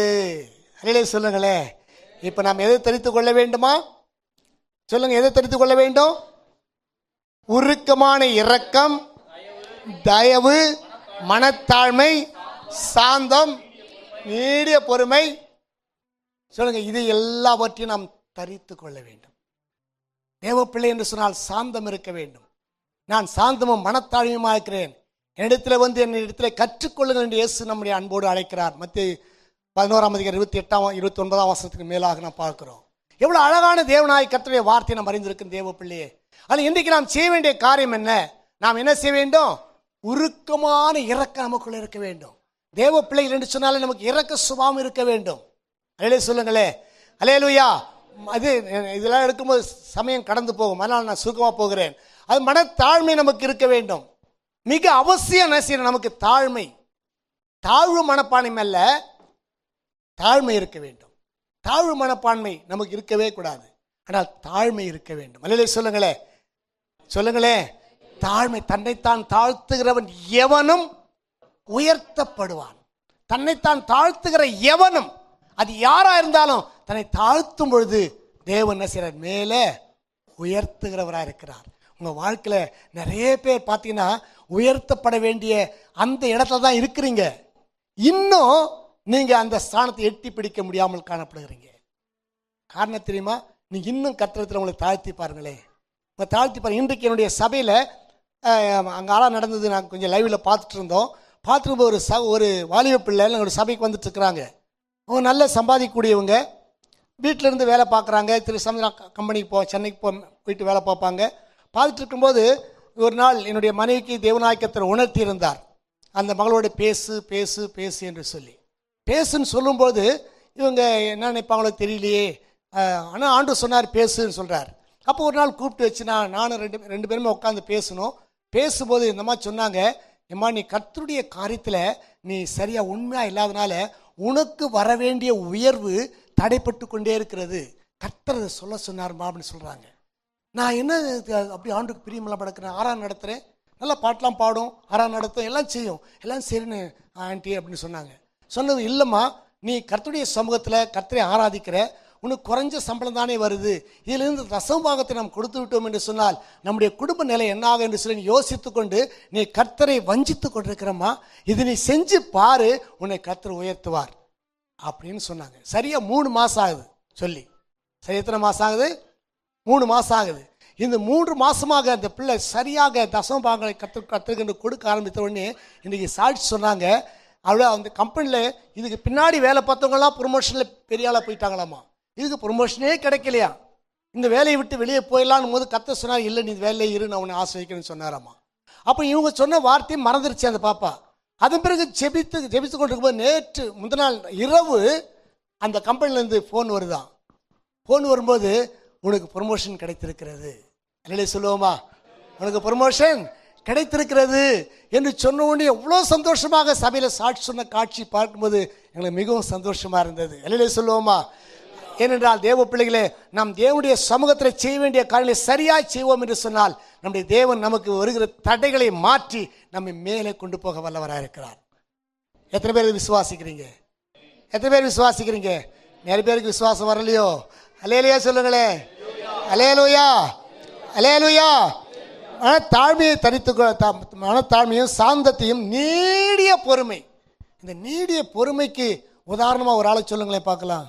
அதிலே சொல்லுங்களேன். இப்போ நாம் எதை தரித்து கொள்ள வேண்டுமா? சொல்லுங்க, எதை தரித்து கொள்ள வேண்டும்? உருக்கமான இரக்கம், தயவு, மனத்தாழ்மை, சாந்தம், நீடிய பொறுமை. சொல்லுங்க, இது எல்லாவற்றையும் நாம் தரித்து கொள்ள வேண்டும். தேவ பிள்ளை என்று சொன்னால் சாந்தம் இருக்க வேண்டும். நான் சாந்தமும் மனத்தாழ்மையுமா இருக்கிறேன், என்னிடத்தில் வந்து என்னிடத்தில் கற்றுக்கொள்ளுங்கள் என்று இயேசு நம்முடைய அன்போடு அழைக்கிறார். மத்திய 11ஆம் அதிகாரம் 28ஆம் 29ஆம் வசனத்துக்கு மேலாக நாம் பார்க்கிறோம். எவ்வளவு அழகான தேவனாய் கர்த்தருடைய வார்த்தை நாம் அறிந்திருக்கும் தேவ பிள்ளையே. ஆனால் இன்றைக்கு நாம் செய்ய வேண்டிய காரியம் என்ன? நாம் என்ன செய்ய வேண்டும்? உருக்கமான இரக்கம் நமக்குள்ள இருக்க வேண்டும். தேவ பிள்ளைகள் என்று சொன்னாலே நமக்கு இரக்க சுபாவம் இருக்க வேண்டும். அலே சொல்லுங்களே, அல்லேலூயா. அது இதெல்லாம் எடுக்கும்போது சமயம் கடந்து போகும், அதனால் நான் சுருக்கமாக போகிறேன். அது மனத்தாழ்மை நமக்கு இருக்க வேண்டும். மிக அவசியம் நமக்கு தாழ்மை. தாழ்வு மனப்பான்மை அல்ல, தாழ்மை இருக்க வேண்டும். தாழ்வு மனப்பான்மை நமக்கு இருக்கவே கூடாது, ஆனால் தாழ்மை இருக்க வேண்டும். அல்லே சொல்லுங்களே, சொல்லுங்களே. தாழ்மை. தன்னைத்தான் தாழ்த்துகிறவன் எவனும் உயர்த்தப்படுவான். தன்னைத்தான் தாழ்த்துகிற எவனும், அது யாரா இருந்தாலும், தன்னை தாழ்த்தும் பொழுது தேவன் என்ன செய்றார்? மேலே உயர்த்துகிறவராக இருக்கிறார். உங்கள் வாழ்க்கையில் நிறைய பேர் பார்த்தீங்கன்னா உயர்த்தப்பட வேண்டிய அந்த இடத்துல தான் இருக்கிறீங்க. இன்னும் நீங்கள் அந்த ஸ்தானத்தை எட்டி பிடிக்க முடியாமல் காணப்படுகிறீங்க. காரணம் தெரியுமா? நீங்கள் இன்னும் கர்த்தரிடத்தில் உங்களை தாழ்த்தி பாருங்களேன். உங்களை தாழ்த்தி பாருங்க. இன்றைக்கு என்னுடைய சபையில் அங்கே ஆளாக நடந்தது. நாங்கள் கொஞ்சம் லைவில் பார்த்துட்டு இருந்தோம். பார்த்துட்டு ஒரு வாலிப பிள்ளை எங்களோட சபைக்கு வந்துட்டு இருக்கிறாங்க. அவங்க நல்ல சம்பாதிக்கக்கூடியவங்க, வீட்டில் இருந்து வேலை பார்க்குறாங்க. சமுதிரம் கம்பெனிக்கு சென்னைக்கு போயிட்டு வேலை பார்ப்பாங்க. பார்த்துட்டு இருக்கும்போது ஒரு நாள் என்னுடைய மனைவிக்கு தேவனாய் கர்த்தர் உணர்த்தி இருந்தார், அந்த மகளோட பேசு பேசு பேசு என்று சொல்லி. பேசுன்னு சொல்லும்போது இவங்க என்ன நினைப்பாங்களோ தெரியலையே, ஆனால் ஆண்டவர் சொன்னார் பேசுன்னு சொல்கிறார். அப்போ ஒரு நாள் கூப்பிட்டு வச்சு நானும் ரெண்டு பேருமே உட்காந்து பேசணும். பேசும்போது இந்த மாதிரி சொன்னாங்க, ஏம்மா நீ கர்த்தருடைய காரியத்தில் நீ சரியாக உண்மையாக இல்லாதனால உனக்கு வர வேண்டிய உயர்வு தடைப்பட்டு கொண்டே இருக்கிறது, கர்த்தர் அதை சொல்ல சொன்னார்மா அப்படின்னு சொல்கிறாங்க. நான் என்ன அப்படி ஆண்டுக்கு பிரியமெல்லாம் படுக்கிறேன், ஆறாம் நடத்துகிறேன், நல்லா பாட்டெலாம் பாடும், ஆறாம் நடத்தும், எல்லாம் செய்யும், எல்லாம் சரின்னு ஆண்டி அப்படின்னு சொன்னாங்க. சொன்னது இல்லைம்மா, நீ கர்த்தருடைய சமூகத்தில் கர்த்தரை ஆராதிக்கிற, உனக்கு குறைஞ்ச சம்பளம் தானே வருது, இதிலிருந்து தசமபாகத்தை நாம் கொடுத்து விட்டோம் என்று சொன்னால் நம்முடைய குடும்ப நிலை என்னாகும் என்று சொல்லி யோசித்து கொண்டு நீ கர்த்தரை வஞ்சித்து கொண்டிருக்கிறம்மா, இது நீ செஞ்சு பாரு, உன்னை கர்த்தர் உயர்த்துவார் அப்படின்னு சொன்னாங்க. சரியாக 3 மாதம் ஆகுது சொல்லி. சரி, எத்தனை மாதம் ஆகுது? 3 மாதம் ஆகுது. இந்த 3 மாதமாக அந்த பிள்ளை சரியாக தசமபாகங்களை கற்றுக்கொண்டு கொடுக்க ஆரம்பித்த உடனே இன்றைக்கி சாட்சி சொன்னாங்க, அவ்வளோ அந்த கம்பெனியில் இதுக்கு பின்னாடி வேலை பார்த்தவங்களாம் ப்ரொமோஷனில் பெரிய ஆளாக போயிட்டாங்களாம்மா. இதுக்கு ப்ரொமோஷனே கிடைக்கலையா, இந்த வேலையை விட்டு வெளியே போயிடலான்னு போது கர்த்தர் சொன்னார், இல்லை நீ வேலையை இரு, நான் உன்னை ஆசை வைக்கணும்னு சொன்னாராம்மா. அப்போ இவங்க சொன்ன வார்த்தையை மறந்துருச்சு அந்த பாப்பா. அதன் பிறகு ஜெபித்து கொண்டிருக்கும்போது நேற்று முந்தின நாள் இரவு அந்த கம்பெனிலேருந்து ஃபோன் வருதான். ஃபோன் வரும்போது உனக்கு ப்ரொமோஷன் கிடைத்திருக்கிறது, இல்லையே சொல்லுவோமா, உனக்கு ப்ரொமோஷன் கிடைத்திருக்கிறது என்று சொன்ன உடனே எவ்வளோ சந்தோஷமாக சபையில் சாட்சி சொன்ன காட்சி பார்க்கும்போது எங்களுக்கு மிகவும் சந்தோஷமாக இருந்தது, இல்லையே சொல்லுவோமா. ஏனென்றால் தேவ பிள்ளைகளே, நாம் தேவனுடைய சமூகத்தில் செய்ய வேண்டிய காரியங்களை சரியாக செய்வோம் என்று சொன்னால் நம்முடைய தேவன் நமக்கு வருகிற தடைகளை மாற்றி நம்மை மேலே கொண்டு போக வல்லவராக இருக்கிறார். எத்தனை பேர் விசுவாசிக்கிறீங்க? எத்தனை பேர் விசுவாசிக்கிறீங்க? நிறைய பேருக்கு விசுவாசம் வரலையோ? அல்லேலூயா சொல்லுங்களே, அல்லேலூயா, அல்லேலூயா. மனத்தாழ்மையை மனத்தாழ்மையும் சாந்தத்தையும் நீடிய பொறுமை. இந்த நீடிய பொறுமைக்கு உதாரணமாக ஒரு ஆளை சொல்லுங்களேன் பார்க்கலாம்.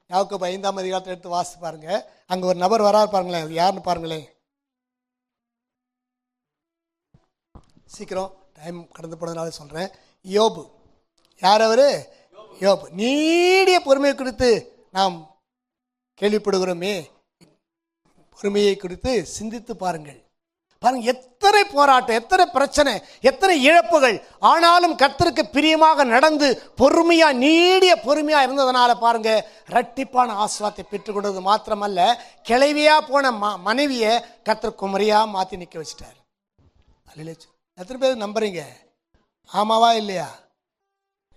யாக்கோபு 5ஆம் அதிகாரத்தை எடுத்து வாசித்து பாருங்க. அங்க ஒரு நபர் வராரு பாருங்களேன், அது யாருன்னு பாருங்களேன். சீக்கிரம், டைம் கடந்து போனதுனால சொல்றேன். யோபு. யார் அவரு? யோபு. நீடிய பொறுமையை குறித்து நாம் கேள்விப்படுகிறோமே, பொறுமையை குறித்து சிந்தித்து பாருங்கள். பாருங்க, எத்தனை போராட்டம், எத்தனை பிரச்சனை, எத்தனை இழப்புகள், ஆனாலும் கர்த்தருக்கு பிரியமாக நடந்து பொறுமையா நீடிய பொறுமையா இருந்ததுனால பாருங்க இரட்டிப்பான ஆசீர்வாதத்தை பெற்றுக்கொண்டது மாத்திரமல்ல, கிளவியா போன மனைவியை கர்த்தர் குமரியா மாற்றி நிற்க வச்சிட்டார். எத்தனை பேர் நம்புறீங்க? ஆமாவா இல்லையா?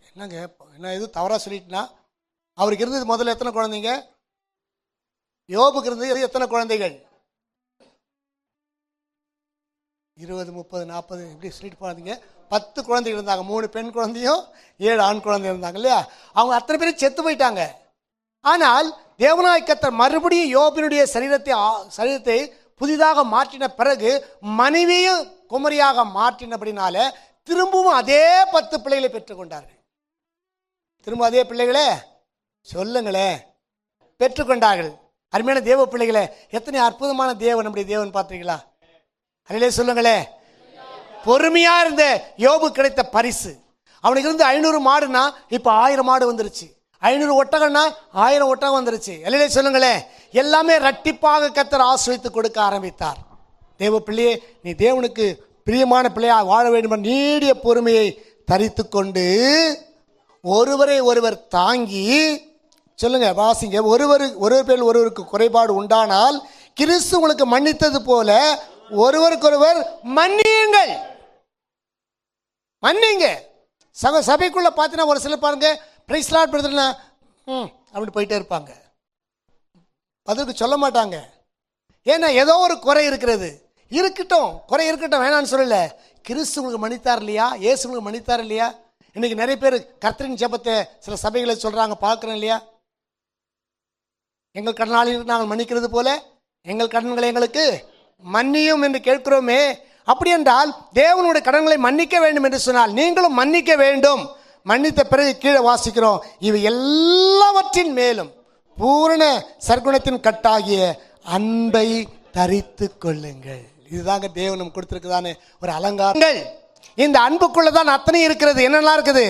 என்னங்க என்ன எதுவும் தவறா சொல்லிட்டுனா? அவருக்கு இருந்தது முதல்ல எத்தனை குழந்தைங்க? யோபுக்கு இருந்தது எத்தனை குழந்தைகள்? 20, 30, 40 இப்படி சொல்லிட்டு போனீங்க. 10 குழந்தைகள் இருந்தாங்க. 3 பெண் குழந்தையும் 7 ஆண் குழந்தை இருந்தாங்க இல்லையா? அவங்க அத்தனை பேரும் செத்து போயிட்டாங்க. ஆனால் தேவனாய் கர்த்தர் மறுபடியும் யோபினுடைய சரீரத்தை புதிதாக மாற்றின பிறகு மனைவியும் குமரியாக மாற்றினபடினால திரும்பவும் அதே 10 பிள்ளைகளை பெற்றுக்கொண்டார்கள். திரும்ப அதே பிள்ளைகளே சொல்லுங்களேன், பெற்றுக்கொண்டார்கள். அருமையான தேவ பிள்ளைகளே, எத்தனை அற்புதமான தேவன் நம்முடைய தேவன் பார்த்தீங்களா? அதிலே சொல்லுங்களே, பொறுமையா இருந்த யோபு கிடைத்த பரிசு. அவனுக்கு இருந்து 500 மாடுனா இப்ப 1000 மாடு வந்துருச்சு, 500 ஒட்டகம்னா 1000 ஒட்டகம் வந்துருச்சு. அதிலே சொல்லுங்களே, எல்லாமே இரட்டிப்பாக கர்த்தர் ஆசீர்வதித்து கொடுக்க ஆரம்பித்தார். தேவ பிள்ளையே, நீ தேவனுக்கு பிரியமான பிள்ளையா வாழ வேண்டும், நீடிய பொறுமையை தரித்து கொண்டு ஒருவரை ஒருவர் தாங்கி, சொல்லுங்க வாசிங்க, ஒருவர் பேரில் ஒருவருக்கு குறைபாடு உண்டானால் கிறிஸ்து உங்களுக்கு மன்னித்தது போல ஒருவருக்கொருவர் மன்னியுங்கள். மன்னிங்க. சபைக்குள்ள பார்த்தீங்கன்னா ஒரு சில பாருங்க பிரைஸ் லார்ட் பிரதர்னா அப்படி போயிட்டே இருப்பாங்க, பதிலுக்கு சொல்ல மாட்டாங்க. ஏன்னா ஏதோ ஒரு குறை இருக்கிறது. இருக்கட்டும், குறை இருக்கட்டும், வேணான்னு சொல்லல. கிறிஸ்து உங்களுக்கு மன்னித்தார் இல்லையா? இயேசு உங்களுக்கு மன்னித்தார் இல்லையா? இன்னைக்கு நிறைய பேர் கர்த்தரின் ஜெபத்தை சில சபைகளை சொல்றாங்க, பார்க்குறோம் இல்லையா? எங்கள் கடனாளிகளுக்கு நாங்கள் மன்னிக்கிறது போல எங்கள் கடன்களை எங்களுக்கு மன்னியும் என்று கேட்கிறோமே. அப்படி என்றால் தேவனுடைய கடன்களை மன்னிக்க வேண்டும் என்று சொன்னால் நீங்களும் மன்னிக்க வேண்டும். மன்னித்த பிறகு கீழே வாசிக்கிறோம், இவை எல்லாவற்றின் மேலும் பூரண சற்குணத்தின் கட்டாகிய அன்பை தரித்து கொள்ளுங்கள். இதுதாங்க தேவன் நமக்கு கொடுத்திருக்குதானே ஒரு அலங்காரங்கள். இந்த அன்புக்குள்ளதான் அத்தனை இருக்கிறது. என்னெல்லாம் இருக்குது?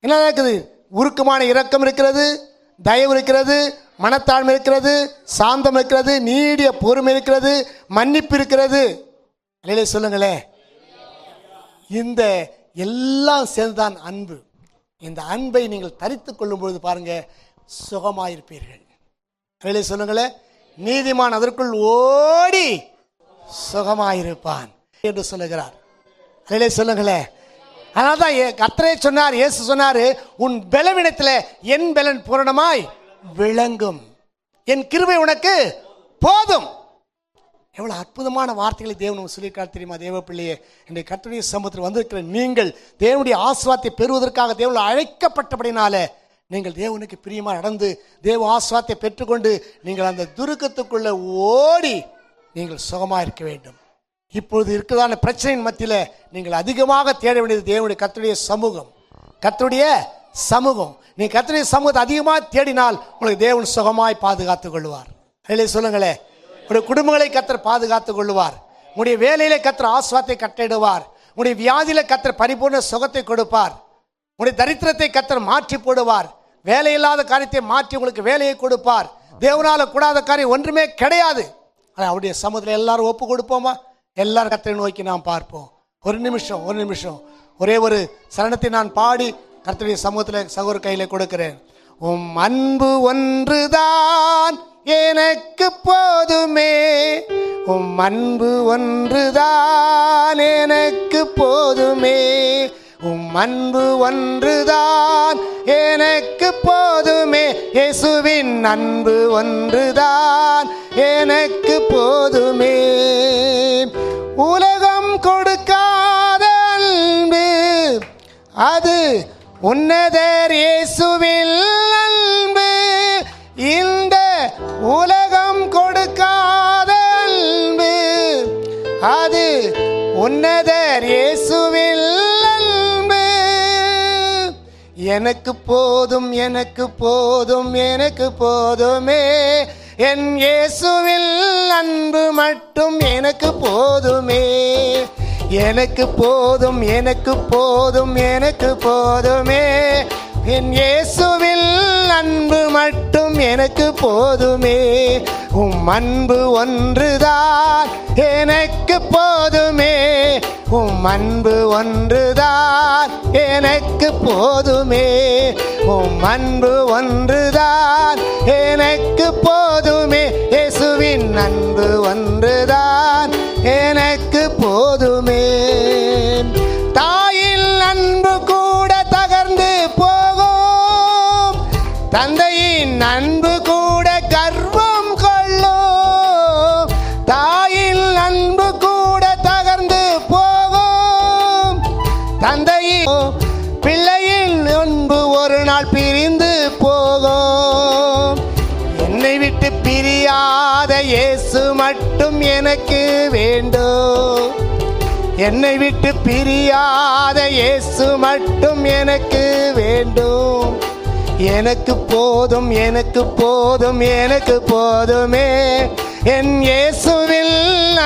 என்ன இருக்குது? உருக்கமான இரக்கம் இருக்கிறது, தயவு இருக்கிறது, மனத்தாழ்மை இருக்கிறது, சாந்தம் இருக்கிறது, நீடிய பொறுமை இருக்கிறது, மன்னிப்பு இருக்கிறது. அல்லேலூயா சொல்லுங்களேன். இந்த எல்லாம் சேர்ந்துதான் அன்பு. இந்த அன்பை நீங்கள் தரித்து கொள்ளும் பொழுது பாருங்க, சுகமாயிருப்பீர்கள். அல்லேலூயா சொல்லுங்களேன். நீதிமான் அதற்குள் ஓடி சுகமாயிருப்பான் என்று சொல்லுகிறார். அல்லேலூயா சொல்லுங்களேன். அதனால்தான் கர்த்தரே சொன்னார், இயேசு சொன்னார், உன் பலவீனத்தில் என் பலன் பூரணமாய் விளங்கும், என் கிருபை உனக்கு போதும். எவ்வளவு அற்புதமான வார்த்தைகளை தேவன் சொல்லியிருக்கார் தெரியுமா? தேவ பிள்ளையே, இன்றைய கர்த்தருடைய சமூகத்தில் வந்திருக்கிற நீங்கள் தேவனுடைய ஆசீர்வாதத்தை பெறுவதற்காக தேவன் அழைக்கப்பட்டபடினால நீங்கள் தேவனுக்கு பிரியமாக நடந்து தேவ ஆசீர்வாதத்தை பெற்றுக்கொண்டு நீங்கள் அந்த துருக்கத்துக்குள்ள ஓடி நீங்கள் சுகமாக இருக்க வேண்டும். இப்பொழுது இருக்கிறதான பிரச்சனையின் மத்தியில் நீங்கள் அதிகமாக தேட வேண்டியது தேவனுடைய கர்த்தருடைய சமூகம். கர்த்தருடைய சமூகம். நீ கர்த்தருடைய சமூகத்தை அதிகமாக தேடினால் உங்களுக்கு தேவன் சுகமாய் பாதுகாத்துக் கொள்வார். அதிலே சொல்லுங்களேன், உங்களுடைய குடும்பங்களை கர்த்தர் பாதுகாத்துக் கொள்வார். உங்களுடைய வேலையிலே கர்த்தர் ஆசீர்வாதத்தை கட்டளையிடுவார். உங்களுடைய வியாதியில கர்த்தர் பரிபூர்ண சுகத்தை கொடுப்பார். உங்களுடைய தரித்திரத்தை கர்த்தர் மாற்றி போடுவார். வேலை இல்லாத காரியத்தை மாற்றி உங்களுக்கு வேலையை கொடுப்பார். தேவனால கூடாத காரியம் ஒன்றுமே கிடையாது. அவருடைய சமூகத்தில் எல்லாரும் ஒப்பு கொடுப்போமா? எல்லாரும் கர்த்தரை நோக்கி நாம் பார்ப்போம். ஒரு நிமிஷம் ஒரே ஒரு சரணத்தை நான் பாடி கர்த்தருடைய சமூகத்தில் சகோதர கையில கொடுக்கிறேன். உம் அன்பு ஒன்றுதான் எனக்கு போதுமே, உம் அன்பு ஒன்றுதான் எனக்கு போதுமே, உம் அன்பு ஒன்றுதான் எனக்கு போதுமே, இயேசுவின் அன்பு ஒன்றுதான் எனக்கு போதுமே. உலகம் கொடுக்காத அன்பு அது உன்னதர் இயேசுவில் அன்பு. இந்த உலகம் கொடுக்காத அன்பு அது உன்னதர் இயேசுவில் அன்பு. எனக்கு போதும் எனக்கு போதும் எனக்கு போதுமே, என் இயேசுவில் அன்பு மட்டும் எனக்கு போதுமே. எனக்கு போதும் எனக்கு போதும் எனக்கு போதுமே, என் இயேசுவில் அன்பு மட்டும் எனக்கு போதுமே. உம் அன்பு ஒன்றுதான் எனக்கு போதுமே, உம் அன்பு ஒன்றுதான் எனக்கு போதுமே, உம் அன்பு ஒன்றுதான் எனக்கு போதுமே, இயேசுவின் அன்பு ஒன்றுதான் எனக்கு போதுமே. தாயின் அன்பு கூட தகர்ந்து போகும், தந்தையின் அன்பு கூட கர்வம் கொள்ளும். தாயின் அன்பு கூட தகர்ந்து போகும், தந்தையின் பிள்ளையின் அன்பு ஒரு நாள் பிரிந்து போகும். என்னை விட்டு பிரியாத இயேசு மட்டும் எனக்கு வேண்டும், என்னை விட்டு பிரியாத இயேசு மட்டும் எனக்கு வேண்டும். எனக்கு போதும் எனக்கு போதும் எனக்கு போதுமே, என் இயேசுவில்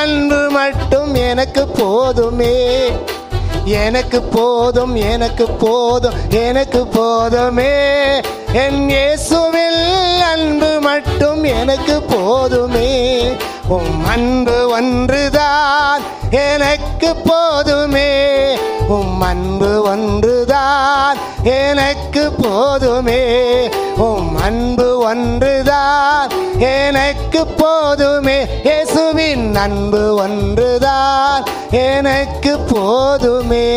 அன்பு மட்டும் எனக்கு போதுமே. எனக்கு போதும் எனக்கு போதும் எனக்கு போதுமே, என் இயேசுவில் அன்பு மட்டும் எனக்கு போதுமே. உம் அன்பு ஒன்றுதான் எனக்கு போதுமே, உம் அன்பு ஒன்றுதான் எனக்கு போதுமே, உம் அன்பு ஒன்றுதான் எனக்கு போதுமே, இயேசுவின் அன்பு ஒன்றுதான் எனக்கு போதுமே.